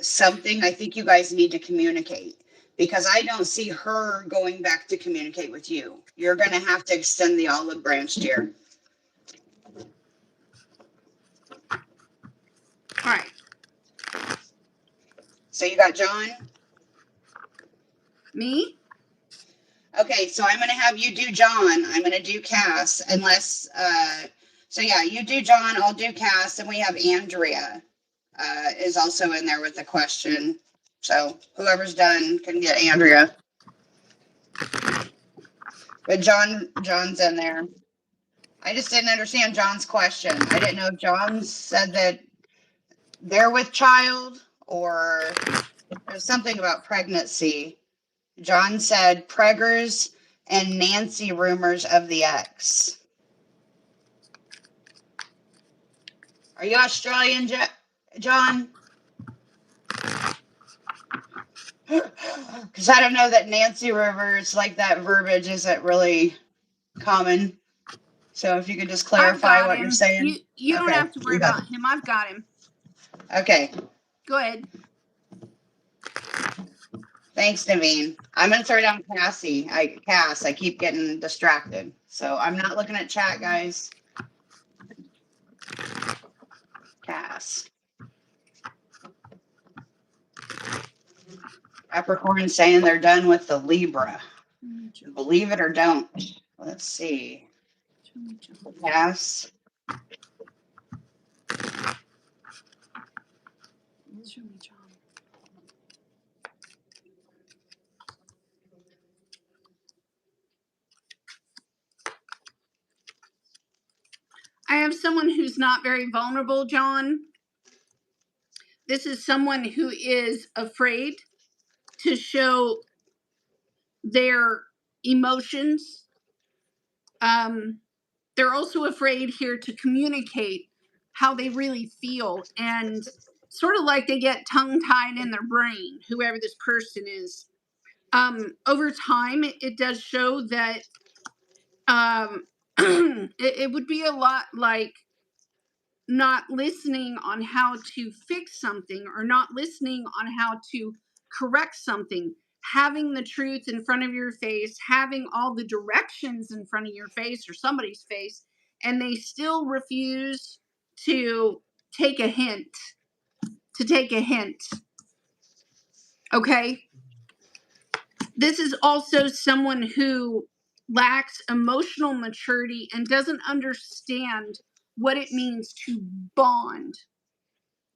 Speaker 2: something. I think you guys need to communicate because I don't see her going back to communicate with you. You're going to have to extend the olive branch, dear.
Speaker 1: All right.
Speaker 2: So you got John?
Speaker 1: Me?
Speaker 2: Okay, so I'm going to have you do John. I'm going to do Cass, unless, so yeah, you do John, I'll do Cass, and we have Andrea is also in there with a question. So whoever's done can get Andrea. But John's in there. I just didn't understand John's question. I didn't know if John said that they're with child or there's something about pregnancy. John said preggers and Nancy rumors of the ex. Are you Australian, John? Because I don't know that Nancy rumors, like that verbiage, isn't really common. So if you could just clarify what you're saying.
Speaker 1: You don't
Speaker 2: Okay,
Speaker 1: have to worry
Speaker 2: you got
Speaker 1: about him. I've got him.
Speaker 2: Okay.
Speaker 1: Go ahead.
Speaker 2: Thanks, Naveen. I'm gonna throw down Cass. I keep getting distracted. So I'm not looking at chat, guys. Cass. Capricorn saying they're done with the Libra. Believe it or don't. Let's see. Yes.
Speaker 1: Show me, John. I have someone who's not very vulnerable, John. This is someone who is afraid to show their emotions. They're also afraid here to communicate how they really feel, and sort of like they get tongue tied in their brain, whoever this person is. Over time, it does show that it would be a lot like not listening on how to fix something or not listening on how to correct something, having the truth in front of your face, having all the directions in front of your face or somebody's face, and they still refuse to take a hint, okay? This is also someone who lacks emotional maturity and doesn't understand what it means to bond.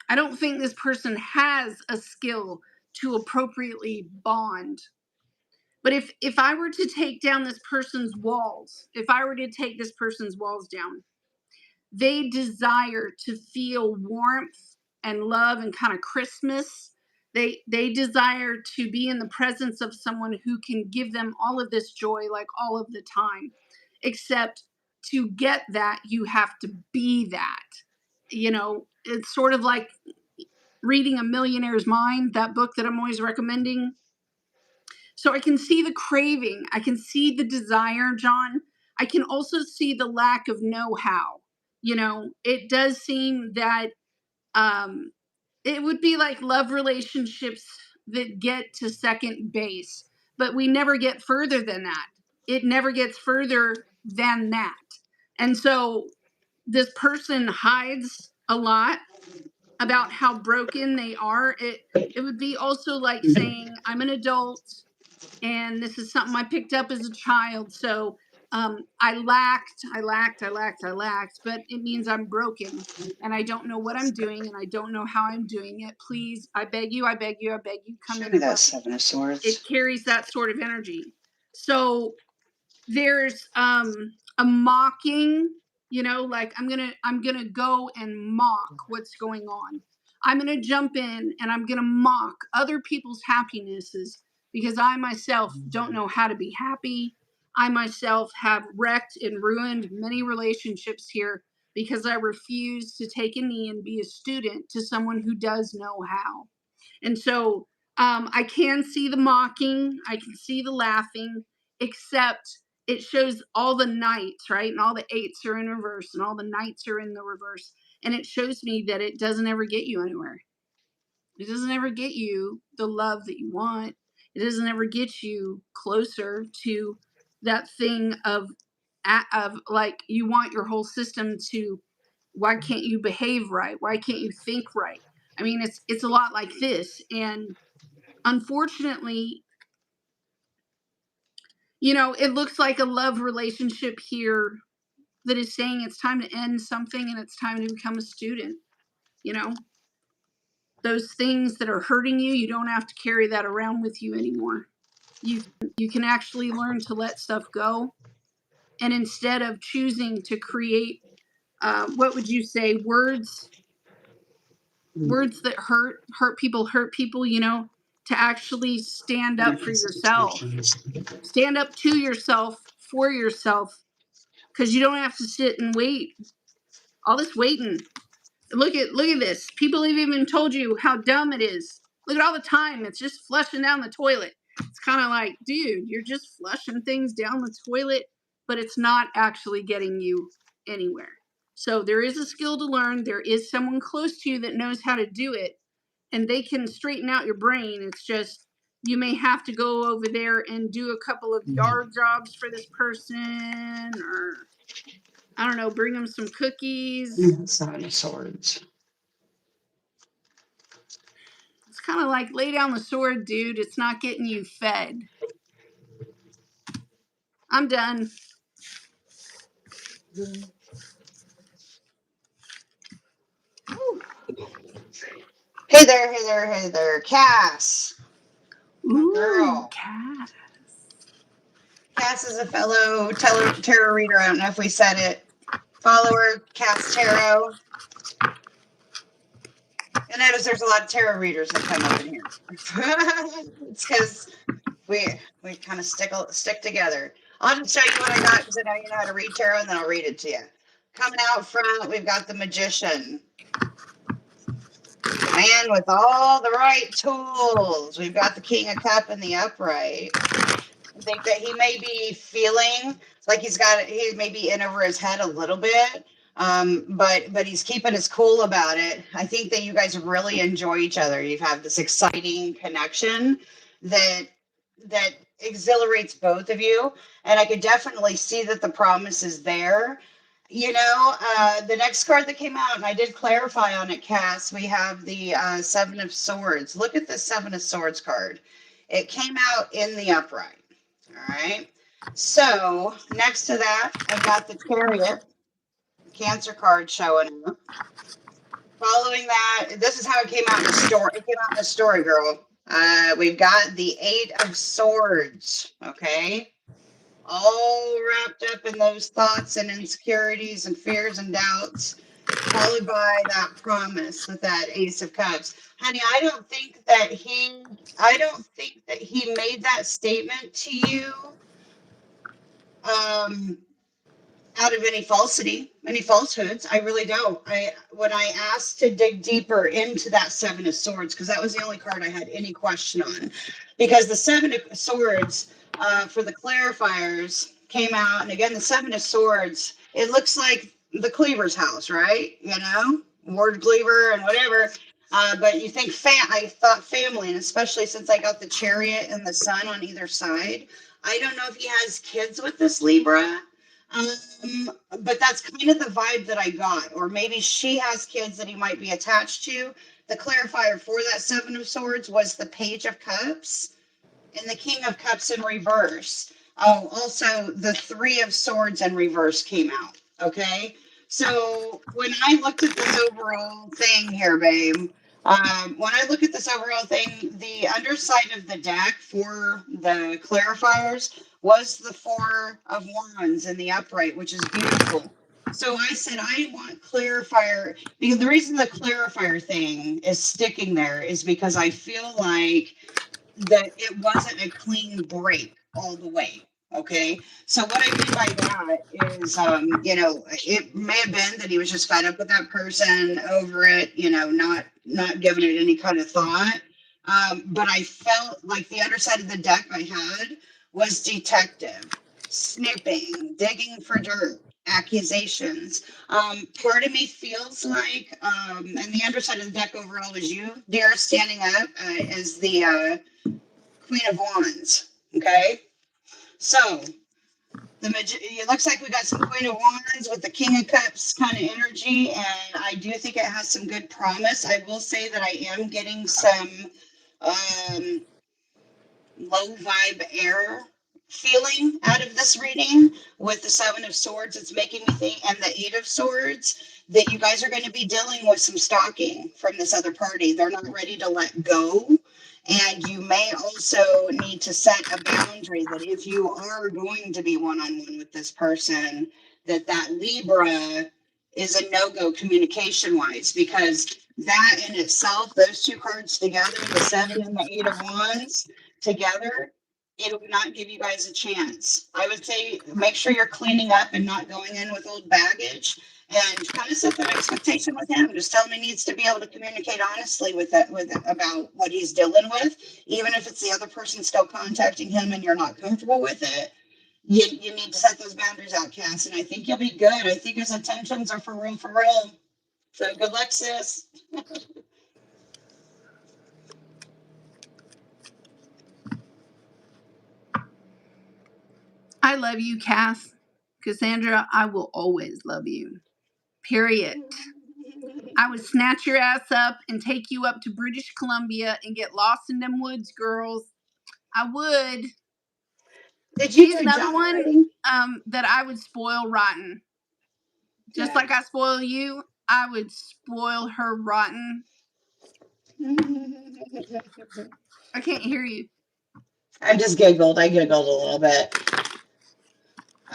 Speaker 1: I don't think this person has a skill to appropriately bond. But if I were to take down this person's walls, if I were to take this person's walls down, they desire to feel warmth and love and kind of Christmas. They desire to be in the presence of someone who can give them all of this joy like all of the time. Except to get that, you have to be that. You know, it's sort of like reading A Millionaire's Mind, that book that I'm always recommending. So I can see the craving, I can see the desire, John. I can also see the lack of know-how. You know, it does seem that um, it would be like love relationships that get to second base, but we never get further than that. It never gets further than that. And so this person hides a lot about how broken they are. It would be also like saying, I'm an adult and this is something I picked up as a child. So I lacked, but it means I'm broken and I don't know what I'm doing and I don't know how I'm doing it. Please, I beg you, come
Speaker 2: Show
Speaker 1: in
Speaker 2: me
Speaker 1: and
Speaker 2: that
Speaker 1: help.
Speaker 2: Seven of Swords.
Speaker 1: It carries that sort of energy. So there's a mocking, you know, like I'm gonna go and mock what's going on. I'm gonna jump in and I'm gonna mock other people's happinesses because I myself don't know how to be happy. I myself have wrecked and ruined many relationships here because I refuse to take a knee and be a student to someone who does know how. And so I can see the mocking, I can see the laughing, except it shows all the knights, right? And all the eights are in reverse and all the knights are in the reverse. And it shows me that it doesn't ever get you anywhere. It doesn't ever get you the love that you want. It doesn't ever get you closer to that thing of like you want your whole system to, why can't you behave right? Why can't you think right? I mean, it's a lot like this. And unfortunately, you know, it looks like a love relationship here that is saying it's time to end something and it's time to become a student. You know, those things that are hurting you, you don't have to carry that around with you anymore. You can actually learn to let stuff go. And instead of choosing to create, what would you say, words that hurt people, you know, to actually stand up for yourself. Stand up to yourself, for yourself, because you don't have to sit and wait. All this waiting. Look at this. People have even told you how dumb it is. Look at all the time. It's just flushing down the toilet. It's kind of like, dude, you're just flushing things down the toilet, but it's not actually getting you anywhere. So there is a skill to learn. There is someone close to you that knows how to do it, and they can straighten out your brain. It's just you may have to go over there and do a couple of yard jobs for this person, or I don't know, bring them some cookies.
Speaker 2: Seven of Swords.
Speaker 1: It's kind of like lay down the sword, dude. It's not getting you fed. I'm done.
Speaker 2: Hey there, hey there, hey there, Cass, my
Speaker 1: Ooh,
Speaker 2: girl.
Speaker 1: cat.
Speaker 2: Cass is a fellow tarot reader. I don't know if we said it. Follower, Cass Tarot. And notice there's a lot of tarot readers that come up in here. It's because we kind of stick together. I'll just show you what I got because I know you know how to read tarot, and then I'll read it to you. Coming out front, we've got the Magician, the man with all the right tools. We've got the King of Cup in the upright. I think that he may be feeling like he may be in over his head a little bit, but he's keeping his cool about it. I think that you guys really enjoy each other. You have this exciting connection that that exhilarates both of you, and I could definitely see that the promise is there. The next card that came out, and I did clarify on it, Cass, we have the Seven of Swords. Look at the Seven of Swords card. It came out in the upright. All right. So next to that, I've got the Chariot, the Cancer card showing up. Following that, this is how it came out in the story. It came out in the story, girl. We've got the Eight of Swords. Okay. All wrapped up in those thoughts and insecurities and fears and doubts, followed by that promise with that Ace of Cups. Honey, I don't think that he made that statement to you um, out of any falsehoods. I really don't. When I asked to dig deeper into that Seven of Swords, because that was the only card I had any question on, because the Seven of Swords for the clarifiers came out, and again the Seven of Swords. It looks like the Cleaver's house, right? Ward Cleaver and whatever. But you think I thought family, and especially since I got the Chariot and the Sun on either side. I don't know if he has kids with this Libra. But that's kind of the vibe that I got. Or maybe she has kids that he might be attached to. The clarifier for that Seven of Swords was the Page of Cups and the King of Cups in reverse. Oh, also the Three of Swords in reverse came out. Okay. So when I looked at this overall thing here, babe, when I look at this overall thing, the underside of the deck for the clarifiers was the Four of Wands in the upright, which is beautiful. So I said, I want clarifier because the reason the clarifier thing is sticking there is because I feel like that it wasn't a clean break all the way. Okay. So what I mean by that is, it may have been that he was just fed up with that person over it, not giving it any kind of thought. But I felt like the other side of the deck I had was detective, snooping, digging for dirt, accusations. Part of me feels like, and the underside of the deck overall is you, dear, standing up as the Queen of Wands. Okay, so it looks like we got some Queen of Wands with the King of Cups kind of energy, and I do think it has some good promise. I will say that I am getting some um, low vibe air feeling out of this reading with the Seven of Swords. It's making me think, and the Eight of Swords, that you guys are going to be dealing with some stalking from this other party. They're not ready to let go. And you may also need to set a boundary that if you are going to be one-on-one with this person, that Libra is a no-go communication-wise, because that in itself, those two cards together, the Seven and the Eight of Wands, together, it will not give you guys a chance. I would say make sure you're cleaning up and not going in with old baggage, and kind of set that expectation with him. Just tell him he needs to be able to communicate honestly about what he's dealing with, even if it's the other person still contacting him and you're not comfortable with it. You need to set those boundaries out, Cass, and I think you'll be good. I think his intentions are for real, for real. So good luck, sis.
Speaker 1: I love you, Cass. Cassandra, I will always love you. Period. I would snatch your ass up and take you up to British Columbia and get lost in them woods, girls. I would.
Speaker 2: Did you
Speaker 1: She's
Speaker 2: do
Speaker 1: another
Speaker 2: John
Speaker 1: one
Speaker 2: writing?
Speaker 1: that I would spoil rotten. Just
Speaker 2: Yeah.
Speaker 1: like I spoil you, I would spoil her rotten. I can't hear you.
Speaker 2: I just giggled. I giggled a little bit.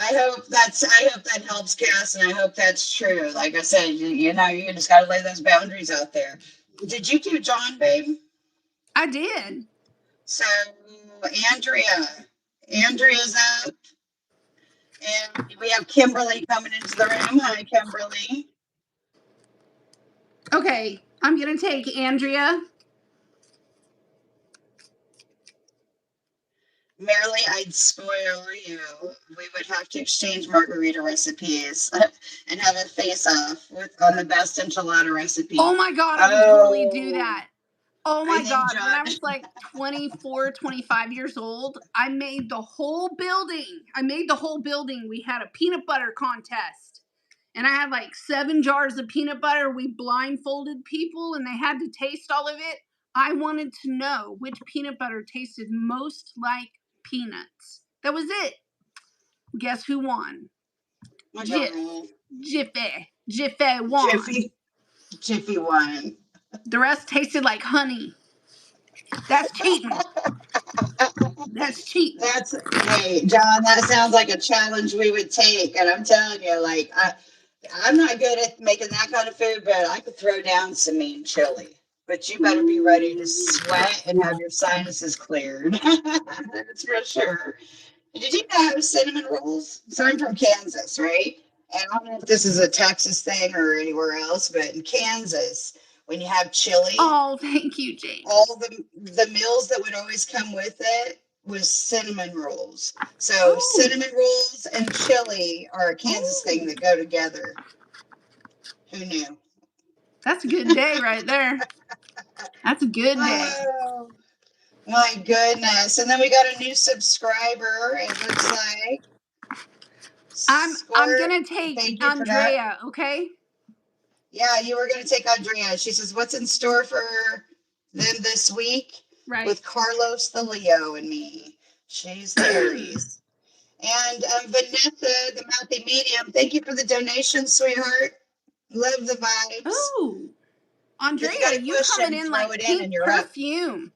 Speaker 2: I hope that helps, Cass, and I hope that's true. Like I said, you know, you just got to lay those boundaries out there. Did you do John, babe?
Speaker 1: I did.
Speaker 2: So Andrea's up, and we have Kimberly coming into the room. Hi, Kimberly.
Speaker 1: Okay, I'm gonna take Andrea.
Speaker 2: Merely, I'd spoil you. We would have to exchange margarita recipes and have a face-off on the best enchilada recipe.
Speaker 1: Oh my God, I would totally do
Speaker 2: Oh,
Speaker 1: that. Oh
Speaker 2: I
Speaker 1: my
Speaker 2: think
Speaker 1: God, when
Speaker 2: John.
Speaker 1: I was like 24, 25 years old, I made the whole building. We had a peanut butter contest. And I had like 7 jars of peanut butter. We blindfolded people and they had to taste all of it. I wanted to know which peanut butter tasted most like peanuts. That was it. Guess who won? Jif. Jiffy won.
Speaker 2: Jiffy wine.
Speaker 1: The rest tasted like honey. That's cheating. That's cheating.
Speaker 2: Hey, John, that sounds like a challenge we would take. And I'm telling you, like, I'm not good at making that kind of food, but I could throw down some mean chili. But you better be ready to sweat and have your sinuses cleared. That's for sure. Did you know cinnamon rolls? So I'm from Kansas, right? And I don't know if this is a Texas thing or anywhere else, but in Kansas, when you have chili,
Speaker 1: Oh, thank you, James.
Speaker 2: all the meals that would always come with it was cinnamon rolls. So cinnamon rolls and chili are a Kansas thing that go together. Who knew?
Speaker 1: That's a good day right there. That's a good day.
Speaker 2: Oh my goodness. And then we got a new subscriber, it looks like.
Speaker 1: I'm
Speaker 2: Squirt,
Speaker 1: gonna take
Speaker 2: thank you for that.
Speaker 1: Andrea, okay?
Speaker 2: Yeah, you were going to take Andrea. She says, what's in store for them this week?
Speaker 1: Right.
Speaker 2: With Carlos, the Leo, and me. She's the Aries. And Vanessa, the Mouthy Medium, thank you for the donation, sweetheart. Love the vibes.
Speaker 1: Oh, Andrea,
Speaker 2: If you got a
Speaker 1: you
Speaker 2: question,
Speaker 1: coming in
Speaker 2: throw
Speaker 1: like
Speaker 2: it in
Speaker 1: pink
Speaker 2: and you're
Speaker 1: perfume.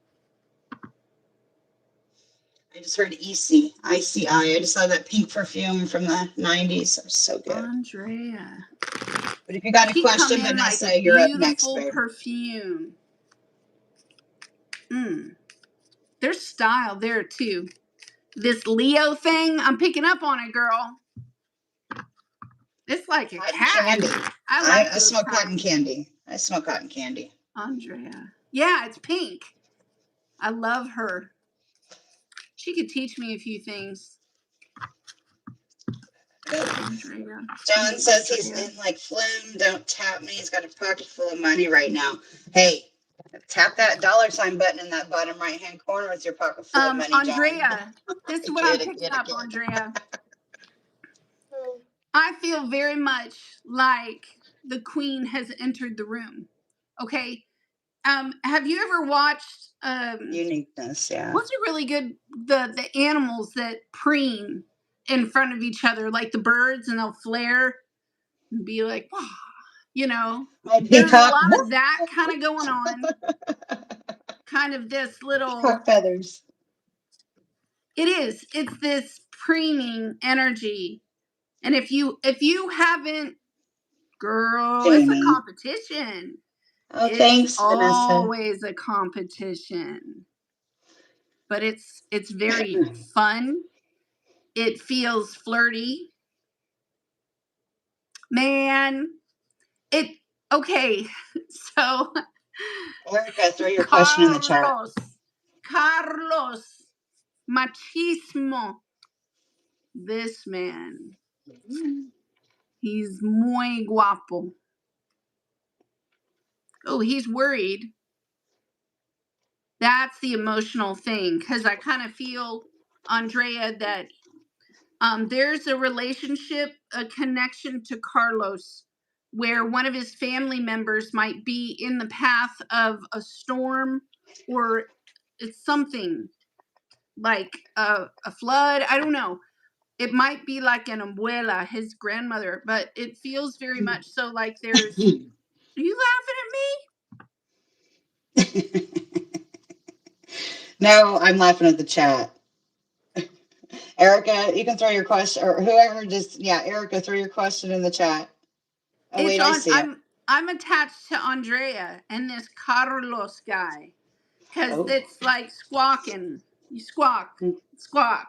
Speaker 2: I just heard ICI. I just saw that pink perfume from the 90s. It was so good.
Speaker 1: Andrea.
Speaker 2: But if you got a
Speaker 1: She
Speaker 2: question,
Speaker 1: come in
Speaker 2: Vanessa,
Speaker 1: like
Speaker 2: you're up next,
Speaker 1: beautiful
Speaker 2: babe.
Speaker 1: perfume. There's style there too. This Leo thing, I'm picking up on it, girl. It's like a
Speaker 2: Cotton
Speaker 1: cat.
Speaker 2: candy.
Speaker 1: I like
Speaker 2: I smell cotton candy. I smell cotton candy.
Speaker 1: Andrea. Yeah, it's pink. I love her. She could teach me a few things. Andrea.
Speaker 2: John says he's in like Flim. Don't tap me. He's got a pocket full of money right now. Hey, tap that $sign button in that bottom right hand corner with your pocket full of money,
Speaker 1: Andrea.
Speaker 2: John.
Speaker 1: This is what I'm picking up, Andrea. I feel very much like the queen has entered the room. Okay. Have you ever watched
Speaker 2: Uniqueness? Yeah.
Speaker 1: What's a really good the animals that preen in front of each other, like the birds, and they'll flare and be like, wow. You know, there's a lot of that kind of going on. Kind of this little
Speaker 2: peacock feathers.
Speaker 1: It is. It's this preening energy. And if you haven't, girl, it's a competition.
Speaker 2: Oh,
Speaker 1: It's
Speaker 2: thanks,
Speaker 1: always a competition. But it's very fun. It feels flirty. Man, okay. So
Speaker 2: Erica, throw your question in the chat.
Speaker 1: Carlos Machismo. This man. He's muy guapo. Oh, he's worried. That's the emotional thing, because I kind of feel, Andrea, that there's a relationship, a connection to Carlos, where one of his family members might be in the path of a storm, or it's something like a flood. I don't know. It might be like an abuela, his grandmother, but it feels very much so like there's. Are you laughing at me?
Speaker 2: No, I'm laughing at the chat. Erica, you can throw your question, or whoever just, yeah, Erica, throw your question in the chat. Oh,
Speaker 1: It's
Speaker 2: wait, I
Speaker 1: on.
Speaker 2: see it.
Speaker 1: I'm attached to Andrea and this Carlos guy because
Speaker 2: Oh,
Speaker 1: it's like squawking. You squawk, squawk,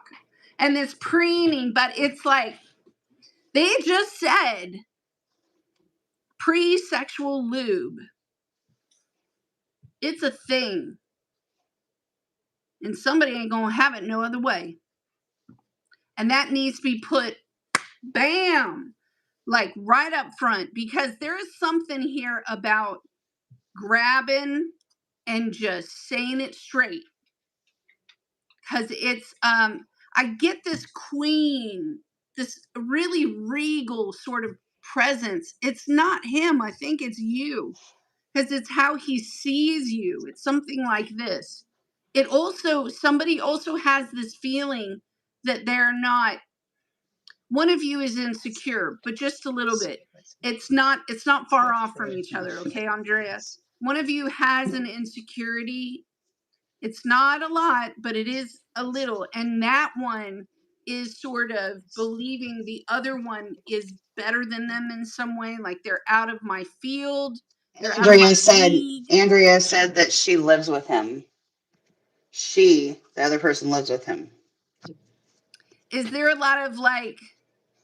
Speaker 1: and this preening, but it's like they just said pre-sexual lube. It's a thing, and somebody ain't gonna have it no other way. And that needs to be put, bam, like right up front, because there is something here about grabbing and just saying it straight. Because it's I get this queen, this really regal sort of presence. It's not him. I think it's you, because it's how he sees you. It's something like this. It also, somebody also has this feeling that they're not, one of you is insecure, but just a little bit. It's not far off from each other, okay, Andrea? One of you has an insecurity. It's not a lot, but it is a little. And that one is sort of believing the other one is better than them in some way, like they're out of my field, they're out of my league.
Speaker 2: Andrea said that she lives with him. The other person lives with him.
Speaker 1: Is there a lot of like,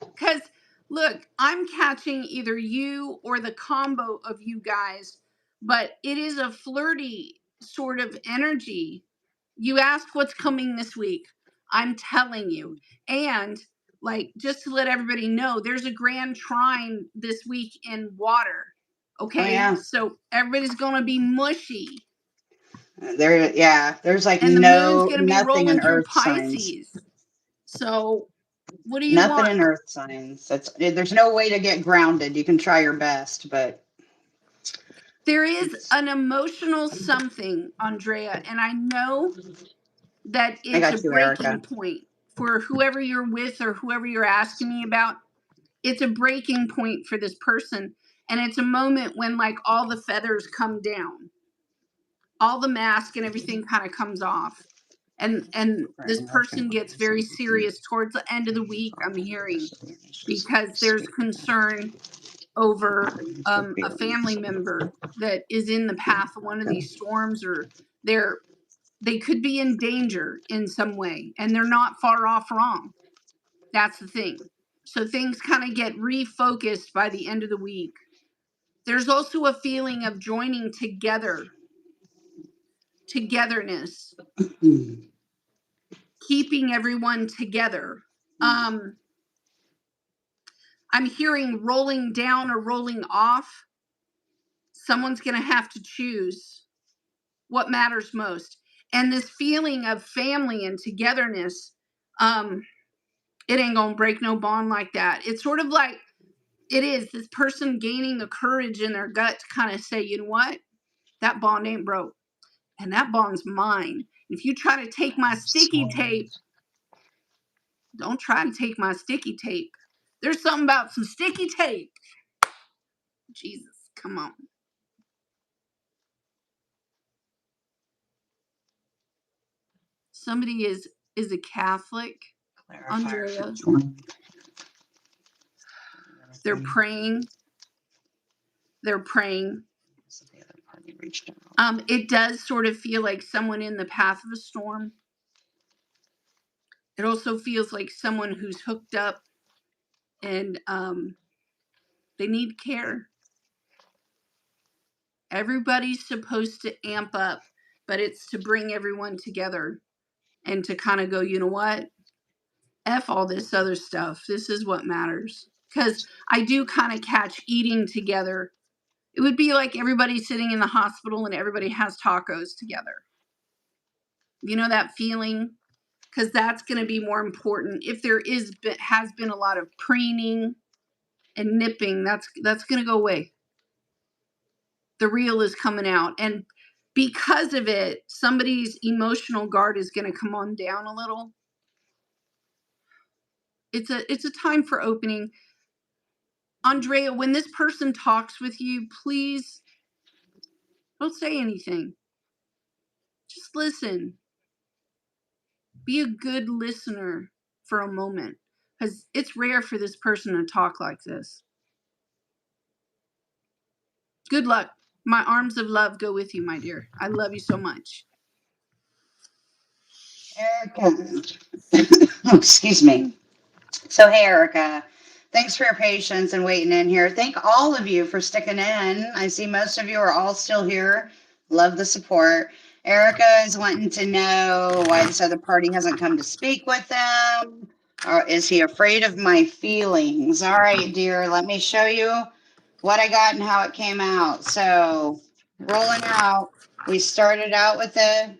Speaker 1: because look, I'm catching either you or the combo of you guys, but it is a flirty sort of energy. You ask what's coming this week. I'm telling you. And like, just to let everybody know, there's a grand trine this week in water. Okay.
Speaker 2: Oh, yeah.
Speaker 1: So everybody's going to be mushy.
Speaker 2: There's like
Speaker 1: And the moon's going to be
Speaker 2: nothing in
Speaker 1: rolling through
Speaker 2: earth signs.
Speaker 1: Pisces. So what do you
Speaker 2: Nothing
Speaker 1: want?
Speaker 2: in earth signs. There's no way to get grounded. You can try your best, but
Speaker 1: There is an emotional something, Andrea, and I know that
Speaker 2: I
Speaker 1: it's a
Speaker 2: got you, Erica.
Speaker 1: breaking point for whoever you're with or whoever you're asking me about. It's a breaking point for this person, and it's a moment when like all the feathers come down, all the mask and everything kind of comes off, and this person gets very serious towards the end of the week, I'm hearing, because there's concern over a family member that is in the path of one of these storms, or they could be in danger in some way, and they're not far off wrong. That's the thing. So things kind of get refocused by the end of the week. There's also a feeling of joining together, togetherness, keeping everyone together. I'm hearing rolling down or rolling off. Someone's going to have to choose what matters most. And this feeling of family and togetherness, it ain't going to break no bond like that. It's sort of like, it is this person gaining the courage in their gut to kind of say, you know what? That bond ain't broke. And that bond's mine. If you try to take my sticky tape, don't try to take my sticky tape. There's something about some sticky tape. Jesus, come on. Somebody is a Catholic, Andrea. They're praying. They're praying. It does sort of feel like someone in the path of a storm. It also feels like someone who's hooked up and they need care. Everybody's supposed to amp up, but it's to bring everyone together and to kind of go, you know what? F all this other stuff. This is what matters. Because I do kind of catch eating together. It would be like everybody sitting in the hospital and everybody has tacos together. You know that feeling? Because that's going to be more important. If there has been a lot of preening and nipping, that's going to go away. The real is coming out, and because of it, somebody's emotional guard is going to come on down a little. It's a time for opening. Andrea, when this person talks with you, please don't say anything. Just listen. Be a good listener for a moment, because it's rare for this person to talk like this. Good luck. My arms of love go with you, my dear. I love you so much.
Speaker 2: Erica. Oh, excuse me. So, hey, Erica, thanks for your patience and waiting in here. Thank all of you for sticking in. I see most of you are all still here. Love the support. Erica is wanting to know why this other party hasn't come to speak with them. Or is he afraid of my feelings? All right, dear, let me show you what I got and how it came out. So, rolling out, we started out with the,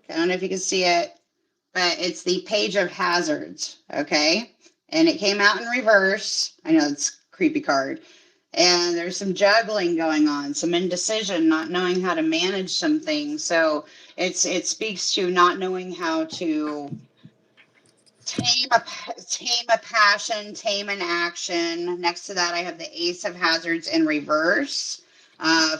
Speaker 2: I don't know if you can see it, but it's the page of hazards, okay? And it came out in reverse. I know it's a creepy card. And there's some juggling going on, some indecision, not knowing how to manage some things. So it speaks to not knowing how to tame a passion, tame an action. Next to that, I have the Ace of Hazards in reverse.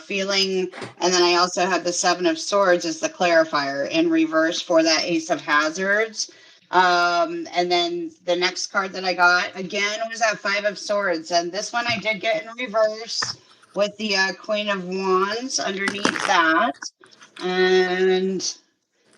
Speaker 2: Feeling, and then I also have the Seven of Swords as the clarifier in reverse for that Ace of Hazards. And then the next card that I got again was that Five of Swords, and this one I did get in reverse with the Queen of Wands underneath that. And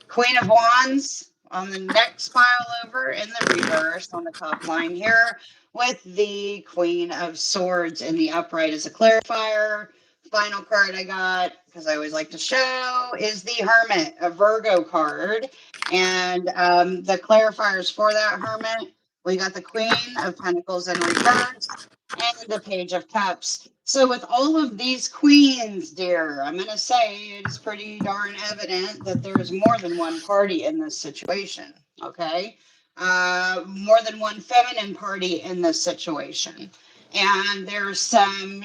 Speaker 2: Queen of Wands on the next pile over in the reverse on the top line here with the Queen of Swords in the upright as a clarifier. Final card I got, because I always like to show, is the Hermit, a Virgo card. And the clarifiers for that Hermit, we got the Queen of Pentacles in reverse and the Page of Cups. So with all of these queens, dear, I'm going to say it is pretty darn evident that there is more than one party in this situation, okay? More than one feminine party in this situation. And there's some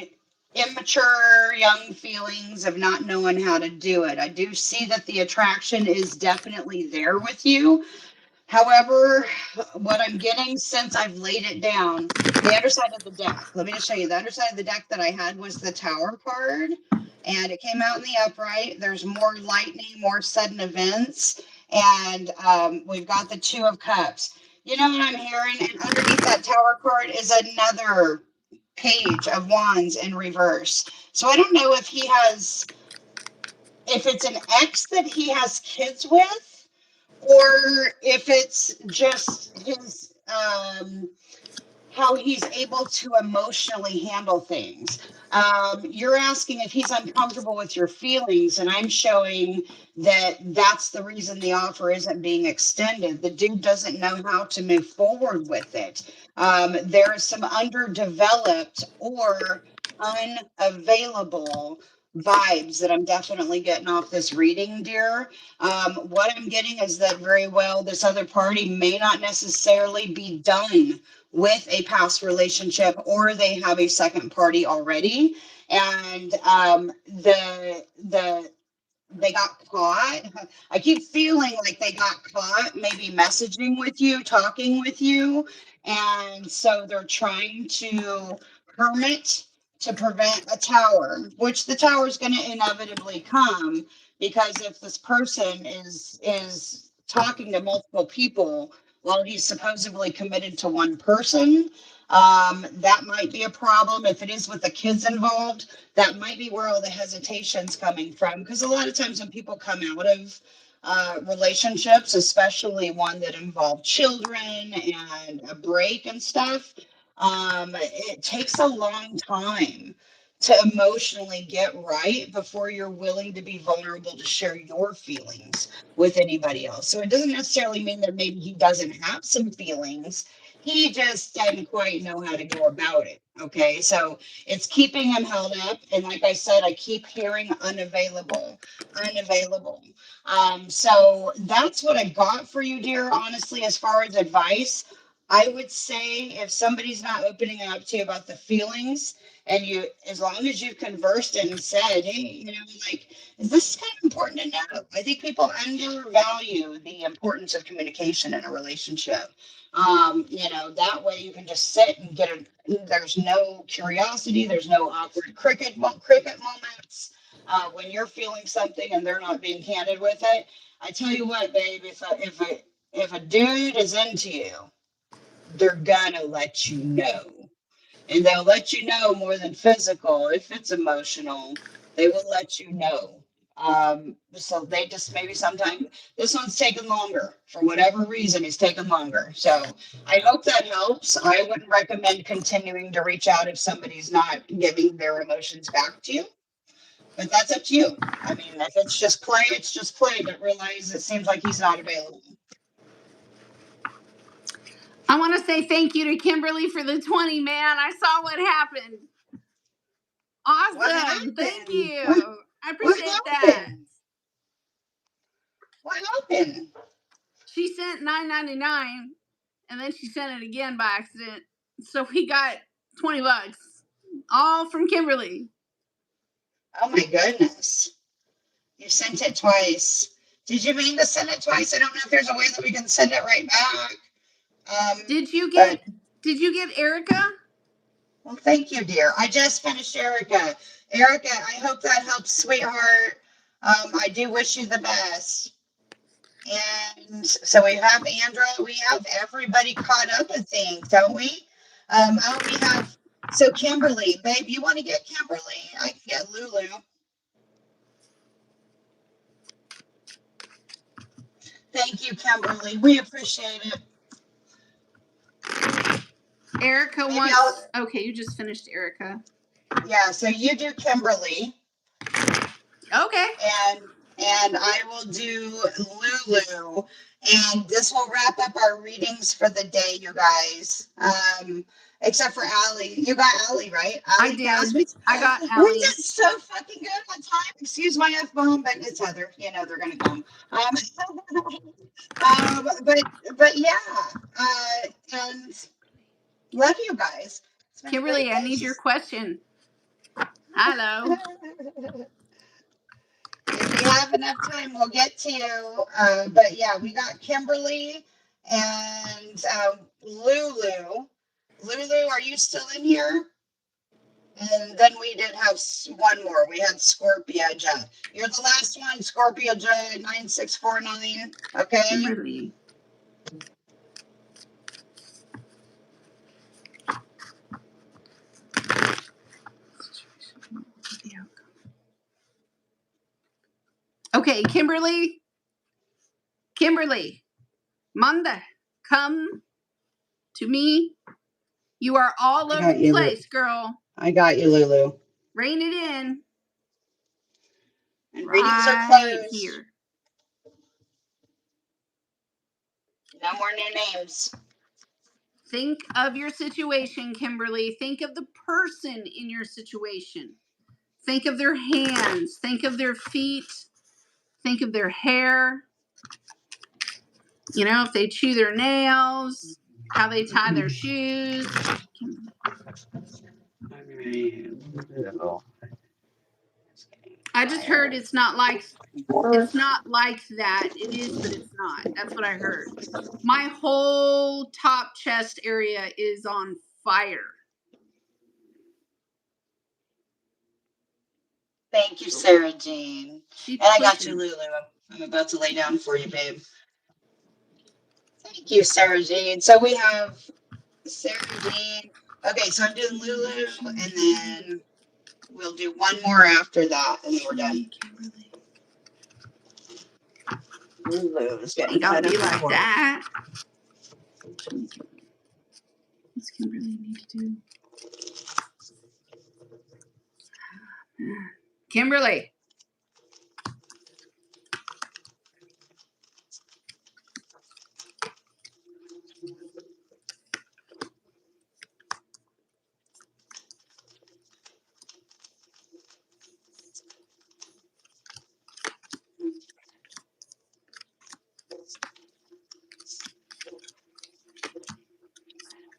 Speaker 2: immature young feelings of not knowing how to do it. I do see that the attraction is definitely there with you. However, what I'm getting since I've laid it down, the underside of the deck, let me just show you. The underside of the deck that I had was the Tower card, and it came out in the upright. There's more lightning, more sudden events, and we've got the Two of Cups. You know what I'm hearing? And underneath that Tower card is another Page of Wands in reverse. So I don't know if he has, if it's an ex that he has kids with, or if it's just his how he's able to emotionally handle things. You're asking if he's uncomfortable with your feelings, and I'm showing that that's the reason the offer isn't being extended. The dude doesn't know how to move forward with it. There is some underdeveloped or unavailable vibes that I'm definitely getting off this reading, dear. What I'm getting is that very well, this other party may not necessarily be done with a past relationship, or they have a second party already, and they got caught. I keep feeling like they got caught, maybe messaging with you, talking with you. And so they're trying to hermit to prevent a tower, which the tower is going to inevitably come, because if this person is talking to multiple people while he's supposedly committed to one person, that might be a problem. If it is with the kids involved, that might be where all the hesitation's coming from. Because a lot of times when people come out of relationships, especially one that involved children and a break and stuff, it takes a long time to emotionally get right before you're willing to be vulnerable to share your feelings with anybody else. So it doesn't necessarily mean that maybe he doesn't have some feelings. He just doesn't quite know how to go about it. Okay. So it's keeping him held up. And like I said, I keep hearing unavailable, unavailable. So that's what I got for you, dear. Honestly, as far as advice, I would say if somebody's not opening up to you about the feelings, and you, as long as you've conversed and said, hey, like, this is kind of important to know. I think people undervalue the importance of communication in a relationship. That way you can just sit and there's no curiosity, there's no awkward cricket moments. When you're feeling something and they're not being candid with it, I tell you what, babe, if a dude is into you, they're gonna let you know. And they'll let you know more than physical. If it's emotional, they will let you know. So they just maybe sometimes this one's taken longer for whatever reason. It's taken longer. So I hope that helps. I wouldn't recommend continuing to reach out if somebody's not giving their emotions back to you. But that's up to you. I mean, if it's just play, it's just play. But realize it seems like he's not available.
Speaker 1: I want to say thank you to Kimberly for the 20, man. I saw what happened.
Speaker 2: What
Speaker 1: Awesome. Thank
Speaker 2: happened?
Speaker 1: you. I
Speaker 2: What
Speaker 1: appreciate that.
Speaker 2: happened? What happened?
Speaker 1: She sent $9.99 and then she sent it again by accident. So we got $20. All from Kimberly.
Speaker 2: Oh my goodness. You sent it twice. Did you mean to send it twice? I don't know if there's a way that we can send it right back.
Speaker 1: Did you
Speaker 2: But
Speaker 1: get Erica?
Speaker 2: well, thank you, dear. I just finished Erica. Erica, I hope that helps, sweetheart. I do wish you the best. And so we have Andra, we have everybody caught up, I think, don't we? We have, so Kimberly, babe, you want to get Kimberly? I can get Lulu. Thank you, Kimberly. We appreciate it.
Speaker 1: Erica
Speaker 2: Maybe
Speaker 1: wants. Okay, you just finished Erica.
Speaker 2: Yeah, so you do Kimberly.
Speaker 1: Okay.
Speaker 2: And I will do Lulu. And this will wrap up our readings for the day, you guys. Except for Allie. You got Allie, right?
Speaker 1: I
Speaker 2: Allie passed.
Speaker 1: did. I got
Speaker 2: We
Speaker 1: Allie.
Speaker 2: did so fucking good on time. Excuse my F-bomb, but it's Heather. They're gonna come. But yeah. And love you guys. It's been a
Speaker 1: Kimberly,
Speaker 2: great
Speaker 1: I
Speaker 2: day.
Speaker 1: need your question. Hello.
Speaker 2: If we have enough time, we'll get to you. But yeah, we got Kimberly and Lulu. Lulu, are you still in here? And then we did have one more. We had Scorpio J. You're the last one, Scorpio J 9649. Okay.
Speaker 1: Kimberly. Okay, Kimberly. Kimberly. Manda, come to me. You are all over the place, girl.
Speaker 2: I got you, Lulu.
Speaker 1: Rein it in.
Speaker 2: And readings are
Speaker 1: Right
Speaker 2: closed.
Speaker 1: here.
Speaker 2: No more new names.
Speaker 1: Think of your situation, Kimberly. Think of the person in your situation. Think of their hands. Think of their feet. Think of their hair. If they chew their nails, how they tie their shoes. I just heard it's not like that. It is, but it's not. That's what I heard. My whole top chest area is on fire.
Speaker 2: Thank you, Sarah Jean.
Speaker 1: She's
Speaker 2: And I got you,
Speaker 1: pushing.
Speaker 2: Lulu. I'm about to lay down for you, babe. Thank you, Sarah Jean. So we have Sarah Jean. Okay, so I'm doing Lulu, and then we'll do one more after that, and then we're done. Lulu is getting
Speaker 1: Ain't gotta
Speaker 2: cut
Speaker 1: be
Speaker 2: up
Speaker 1: like
Speaker 2: before.
Speaker 1: that. What's Kimberly need to do? Kimberly.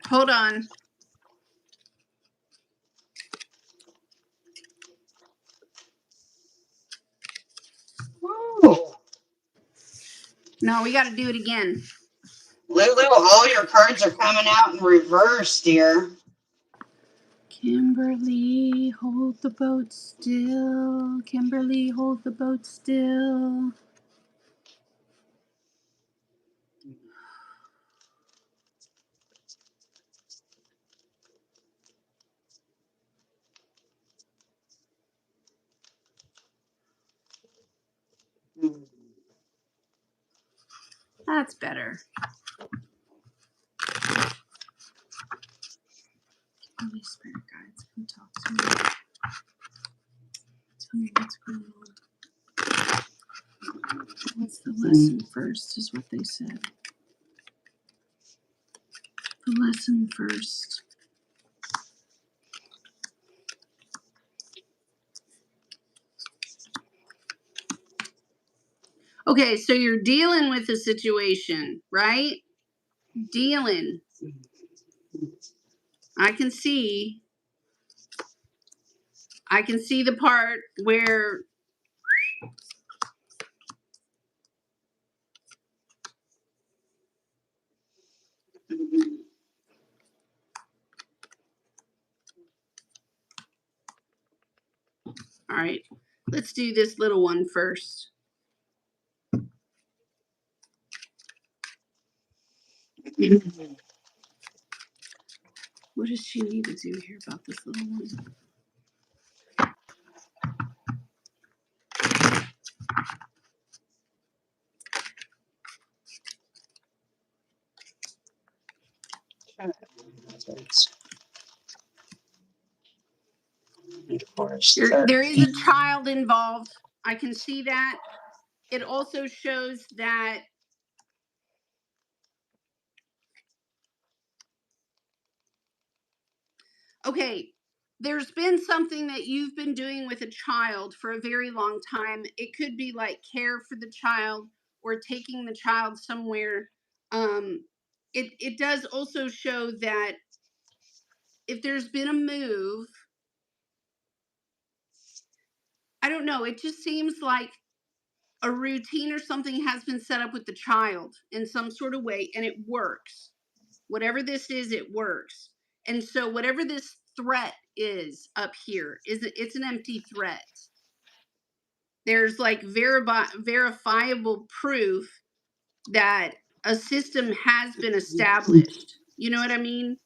Speaker 1: Hold on.
Speaker 2: Ooh.
Speaker 1: No, we got to do it again.
Speaker 2: Lulu, all your cards are coming out in reverse, dear.
Speaker 1: Kimberly, hold the boat still. Kimberly, hold the boat still. That's better. Holy Spirit guides, come talk to me. Tell me what's going on. What's the lesson first, is what they said. The lesson first. Okay, so you're dealing with a situation, right? Dealing. I can see the part where all right, let's do this little one first. What does she need to do here about this little one? There is a child involved. I can see that. It also shows that okay, there's been something that you've been doing with a child for a very long time. It could be like care for the child or taking the child somewhere. It does also show that if there's been a move, I don't know, it just seems like a routine or something has been set up with the child in some sort of way, and it works. Whatever this is, it works. And so whatever this threat is up here, it's an empty threat. There's like verifiable proof that a system has been established. You know what I mean?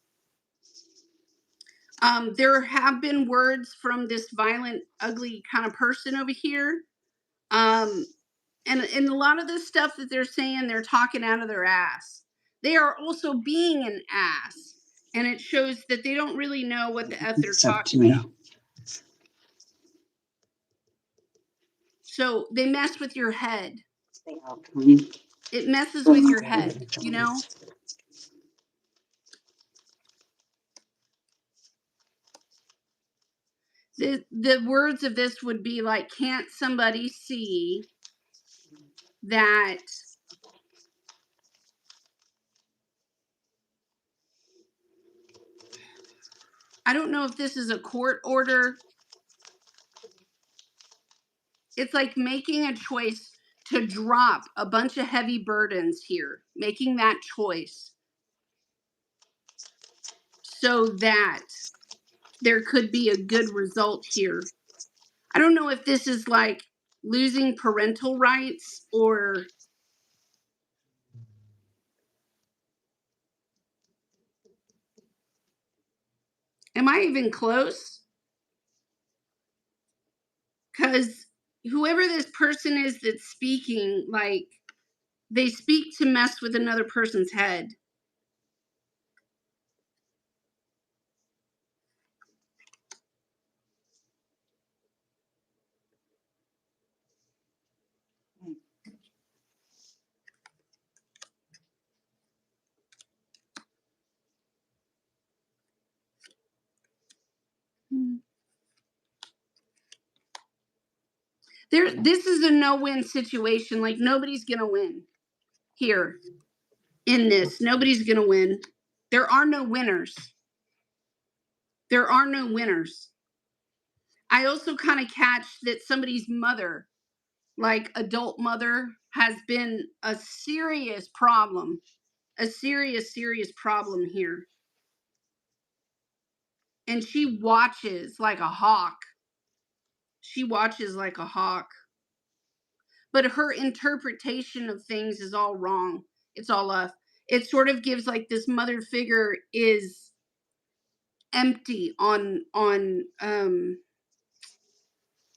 Speaker 1: There have been words from this violent, ugly kind of person over here. And a lot of this stuff that they're saying, they're talking out of their ass. They are also being an ass. And it shows that they don't really know what the F they're talking about. So they mess with your head. It messes with your head, you know? The words of this would be like, can't somebody see that I don't know if this is a court order. It's like making a choice to drop a bunch of heavy burdens here, making that choice so that there could be a good result here. I don't know if this is like losing parental rights or am I even close? Because whoever this person is that's speaking, like, they speak to mess with another person's head. This is a no-win situation. Like, nobody's gonna win here in this. Nobody's gonna win. There are no winners. There are no winners. I also kind of catch that somebody's mother, like adult mother, has been a serious problem. A serious, serious problem here. And she watches like a hawk. She watches like a hawk. But her interpretation of things is all wrong. It's all off. It sort of gives like this mother figure is empty on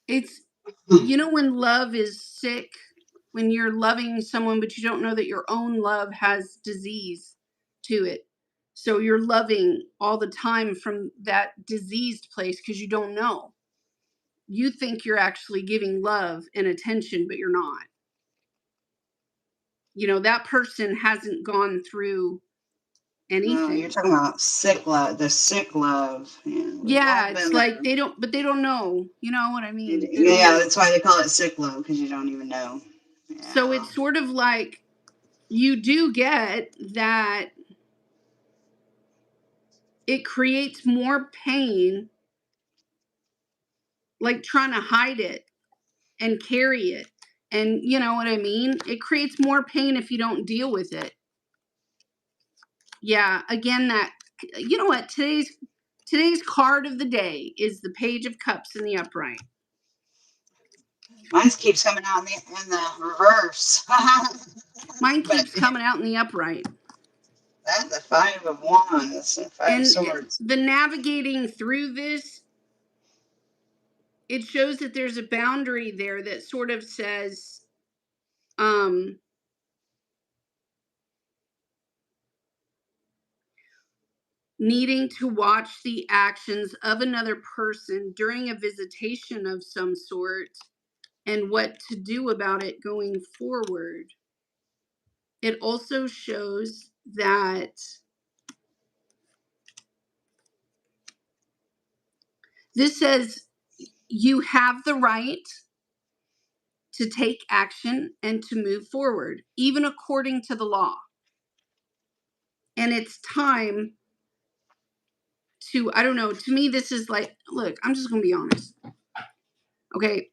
Speaker 1: it's, you know, when love is sick, when you're loving someone but you don't know that your own love has disease to it, so you're loving all the time from that diseased place because you don't know, you think you're actually giving love and attention but you're not. You know, that person hasn't gone through
Speaker 2: No,
Speaker 1: anything.
Speaker 2: you're talking about sick love, the sick love. Yeah, we've all
Speaker 1: It's
Speaker 2: been
Speaker 1: like
Speaker 2: there.
Speaker 1: they don't know, you know what I mean? They don't
Speaker 2: Yeah,
Speaker 1: know.
Speaker 2: that's why they call it sick love, because you don't even know.
Speaker 1: So
Speaker 2: Yeah.
Speaker 1: it's sort of like you do get that it creates more pain, like trying to hide it and carry it. And you know what I mean? It creates more pain if you don't deal with it. Yeah, again, that, you know what, today's card of the day is the Page of Cups in the upright.
Speaker 2: Mine keeps coming out in the reverse.
Speaker 1: Mine
Speaker 2: But
Speaker 1: keeps coming out in the upright.
Speaker 2: that's the Five of Wands, the Five of
Speaker 1: And
Speaker 2: Swords.
Speaker 1: the navigating through this, it shows that there's a boundary there that sort of says, needing to watch the actions of another person during a visitation of some sort and what to do about it going forward. It also shows that this says you have the right to take action and to move forward, even according to the law. And it's time to, I don't know, to me, this is like, look, I'm just going to be honest. Okay.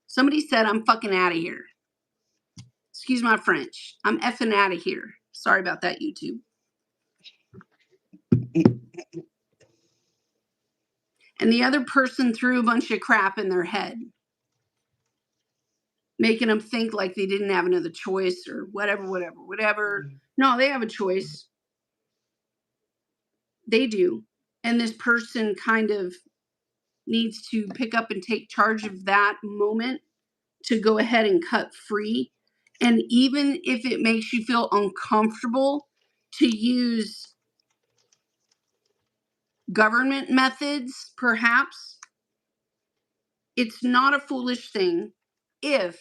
Speaker 1: Somebody said I'm fucking out of here. Excuse my French. I'm effing out of here. Sorry about that, YouTube. And the other person threw a bunch of crap in their head, making them think like they didn't have another choice or whatever. No, they have a choice. They do. And this person kind of needs to pick up and take charge of that moment to go ahead and cut free. And even if it makes you feel uncomfortable to use government methods, perhaps, it's not a foolish thing if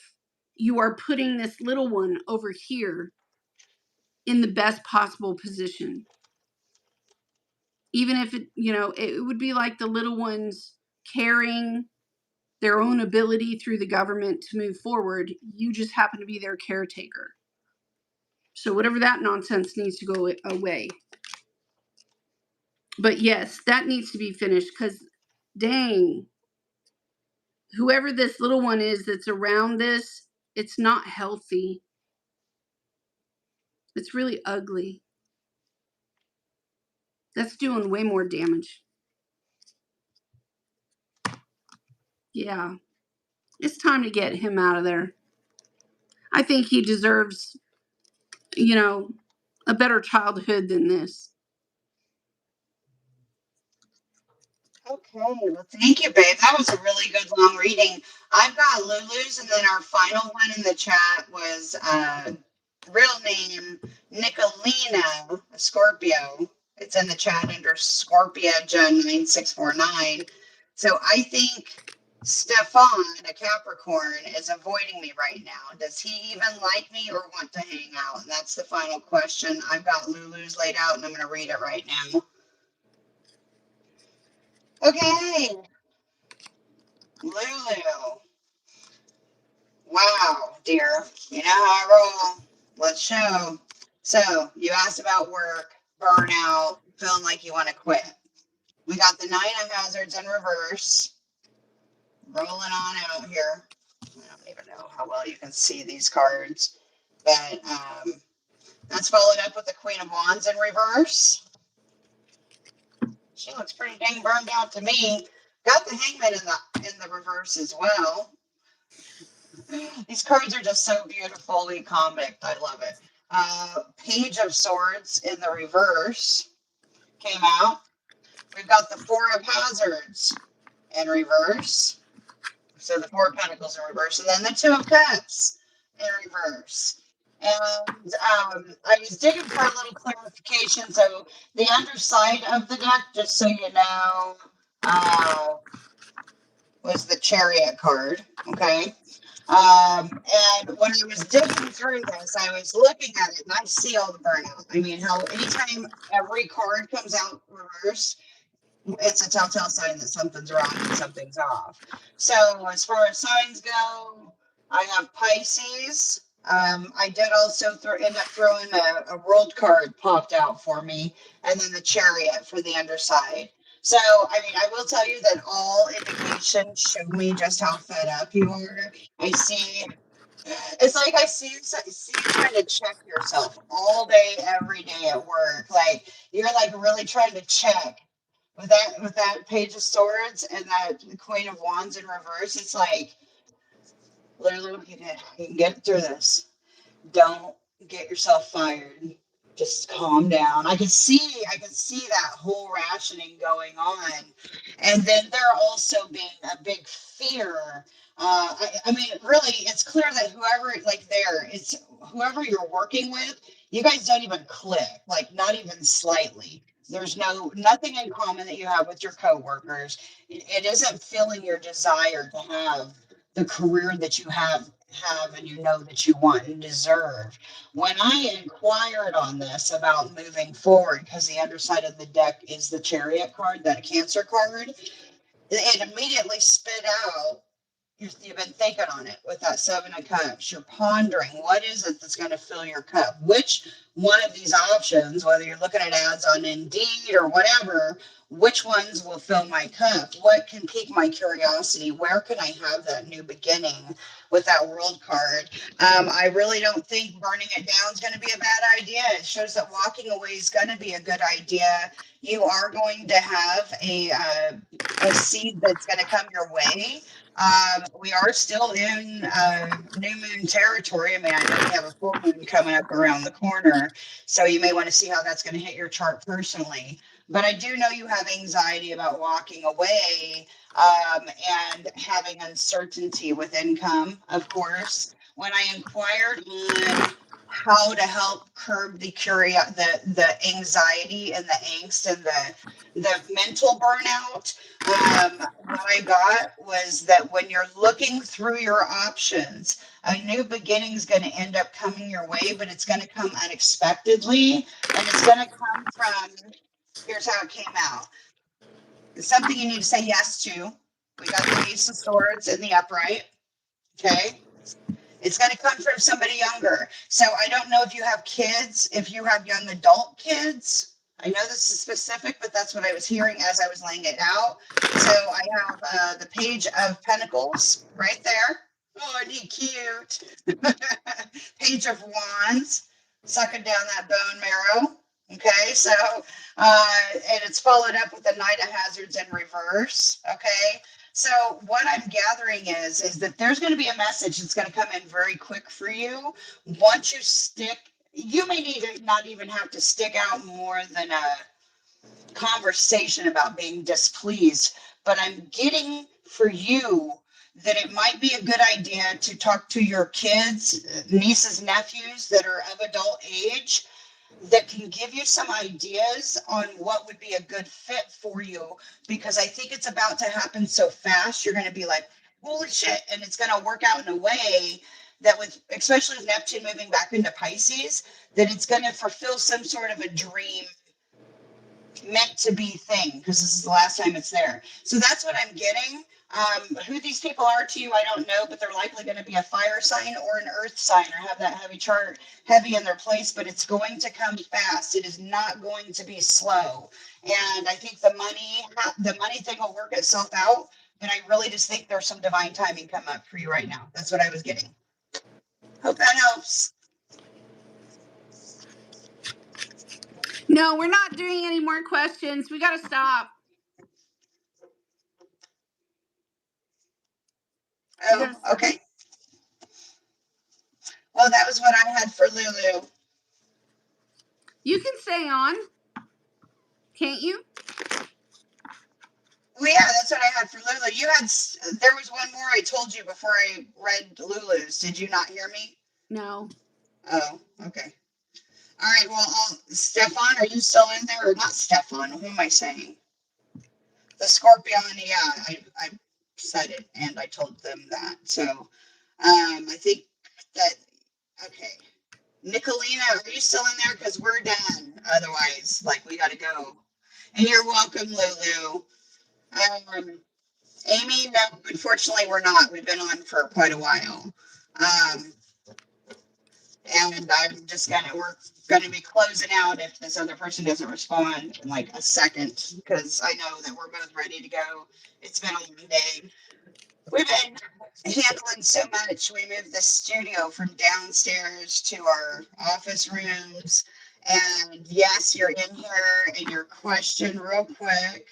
Speaker 1: you are putting this little one over here in the best possible position. Even if it, you know, it would be like the little ones carrying their own ability through the government to move forward. You just happen to be their caretaker. So whatever that nonsense needs to go away. But yes, that needs to be finished because dang, whoever this little one is that's around this, it's not healthy. It's really ugly. That's doing way more damage. Yeah. It's time to get him out of there. I think he deserves, you know, a better childhood than this.
Speaker 2: Okay, well, thank you, babe. That was a really good long reading. I've got Lulu's, and then our final one in the chat was real name Nicolina Scorpio. It's in the chat under Scorpio Gen 9649. So I think Stefan, a Capricorn, is avoiding me right now. Does he even like me or want to hang out? And that's the final question. I've got Lulu's laid out, and I'm going to read it right now. Okay, Lulu. Wow, dear. You know how I roll. Let's show. So you asked about work, burnout, feeling like you want to quit. We got the nine of hazards in reverse, rolling on out here. I don't even know how well you can see these cards, but that's followed up with the Queen of Wands in reverse. She looks pretty dang burned out to me. Got the Hangman in the reverse as well. These cards are just so beautifully comic. I love it. Page of Swords in the reverse came out. We've got the Four of Hazards in reverse. So the Four of Pentacles in reverse, and then the Two of Cups in reverse. And I was digging for a little clarification. So the underside of the deck, just so you know, was the Chariot card. Okay. And when I was digging through this, I was looking at it and I see all the burnout. I mean, how anytime every card comes out reverse, it's a telltale sign that something's wrong and something's off. So as far as signs go, I have Pisces. I did also end up throwing a world card popped out for me, and then the Chariot for the underside. So, I mean, I will tell you that all indications show me just how fed up you are. I see, it's like I see you trying to check yourself all day, every day at work. Like, you're like really trying to check with that Page of Swords and that Queen of Wands in reverse. It's like, literally, you can get through this. Don't get yourself fired. Just calm down. I can see that whole rationing going on. And then there also being a big fear. I mean, really, it's clear that it's whoever you're working with, you guys don't even click, like not even slightly. There's nothing in common that you have with your coworkers. It isn't filling your desire to have the career that you have and you know that you want and deserve. When I inquired on this about moving forward, because the underside of the deck is the Chariot card, that Cancer card, it immediately spit out. You've been thinking on it with that Seven of Cups. You're pondering what is it that's going to fill your cup. Which one of these options, whether you're looking at ads on Indeed or whatever, which ones will fill my cup? What can pique my curiosity? Where can I have that new beginning with that World card? I really don't think burning it down is going to be a bad idea. It shows that walking away is going to be a good idea. You are going to have a seed that's going to come your way. We are still in new moon territory. I mean, I know we have a full moon coming up around the corner, so you may want to see how that's going to hit your chart personally. But I do know you have anxiety about walking away and having uncertainty with income, of course. When I inquired on how to help curb the anxiety and the angst and the mental burnout, what I got was that when you're looking through your options, a new beginning is going to end up coming your way, but it's going to come unexpectedly, and it's going to come from, here's how it came out. It's something you need to say yes to. We got the Ace of Swords in the upright. Okay. It's going to come from somebody younger. So I don't know if you have kids, if you have young adult kids. I know this is specific, but that's what I was hearing as I was laying it out. So I have the Page of Pentacles right there. Oh, isn't he cute? Page of Wands, sucking down that bone marrow. Okay, so and it's followed up with the Knight of Hazards in reverse. Okay, so what I'm gathering is that there's going to be a message that's going to come in very quick for you. Once you stick, you may need to not even have to stick out more than a conversation about being displeased, but I'm getting for you that it might be a good idea to talk to your kids, nieces, nephews that are of adult age, that can give you some ideas on what would be a good fit for you, because I think it's about to happen so fast. You're going to be like, holy shit. And it's going to work out in a way that, with, especially with Neptune moving back into Pisces, that it's going to fulfill some sort of a dream meant to be thing, because this is the last time it's there. So that's what I'm getting. Who these people are to you, I don't know, but they're likely going to be a fire sign or an earth sign or have that heavy chart heavy in their place, but it's going to come fast. It is not going to be slow. And I think the money thing will work itself out, but I really just think there's some divine timing come up for you right now. That's what I was getting. Hope that helps.
Speaker 1: No, we're not doing any more questions. We got to stop.
Speaker 2: Oh, okay. Well, that was what I had for Lulu.
Speaker 1: You can stay on, can't you?
Speaker 2: Well, yeah, that's what I had for Lulu. There was one more I told you before I read Lulu's. Did you not hear me?
Speaker 1: No.
Speaker 2: Oh, okay. All right. Well, Stefan, are you still in there or not? Stefan, who am I saying? The Scorpion. Yeah, I said it and I told them that. So, I think that. Okay. Nicolina, are you still in there? Because we're done. Otherwise, like, we got to go. And you're welcome, Lulu. Amy, no, unfortunately, we're not. We've been on for quite a while. Um, and we're gonna be closing out if this other person doesn't respond in like a second, because I know that we're both ready to go. It's been a long day. We've been handling so much. We moved the studio from downstairs to our office rooms. And yes, you're in here. And your question, real quick.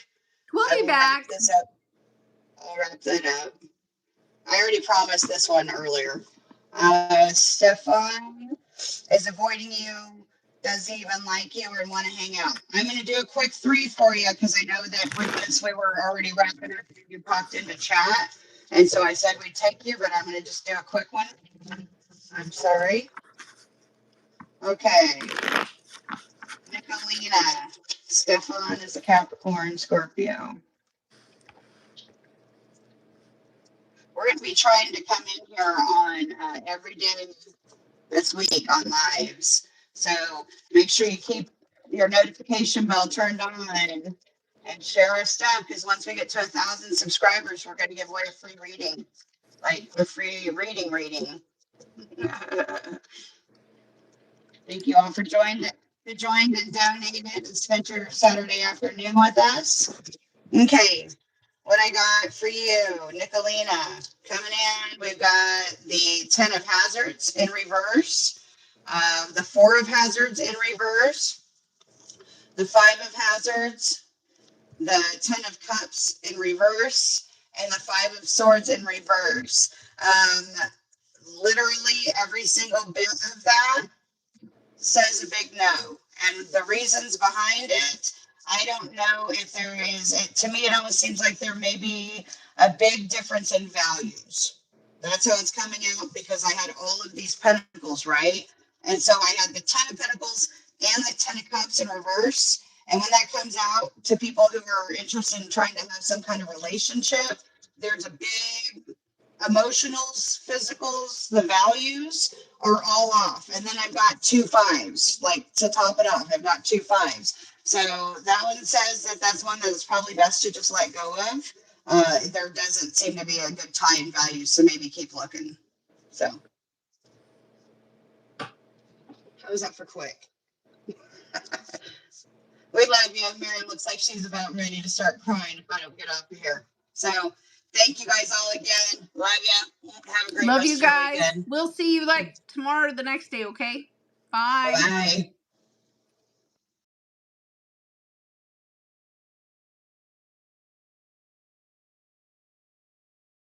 Speaker 1: We'll
Speaker 2: I
Speaker 1: be
Speaker 2: will
Speaker 1: back.
Speaker 2: wrap this up. I'll wrap that up. I already promised this one earlier. Stefan is avoiding you, doesn't even like you, or want to hang out. I'm going to do a quick 3 for you because I know that once we were already wrapping up, you popped into chat. And so I said we'd take you, but I'm going to just do a quick one. I'm sorry. Okay. Nicolina. Stefan is a Capricorn Scorpio. We're going to be trying to come in here on every day this week on lives. So make sure you keep your notification bell turned on and share our stuff, because once we get to 1,000 subscribers, we're going to give away a free reading, like a free reading. Thank you all for joining and donated and spent your Saturday afternoon with us. Okay, what I got for you, Nicolina, coming in, we've got the 10 of Hazards in reverse, the 4 of Hazards in reverse, the 5 of Hazards, the 10 of Cups in reverse, and the 5 of Swords in reverse. Literally every single bit of that says a big no. And the reasons behind it, I don't know if there is, to me, it almost seems like there may be a big difference in values. That's how it's coming out, because I had all of these pentacles, right? And so I had the 10 of pentacles and the 10 of cups in reverse. And when that comes out to people who are interested in trying to have some kind of relationship, there's a big emotionals, physicals, the values are all off. And then I've got 2 5s, like to top it off. I've got 2 5s. So that one says that that's one that's probably best to just let go of. There doesn't seem to be a good tie in value, so maybe keep looking. So, how was that for quick? We love you. Miriam looks like she's about ready to start crying if I don't get up here. So, thank you guys all again. Love you. Have a great
Speaker 1: Love
Speaker 2: rest
Speaker 1: you
Speaker 2: of your
Speaker 1: guys.
Speaker 2: weekend.
Speaker 1: We'll see you like tomorrow or the next day, okay? Bye.
Speaker 2: Bye.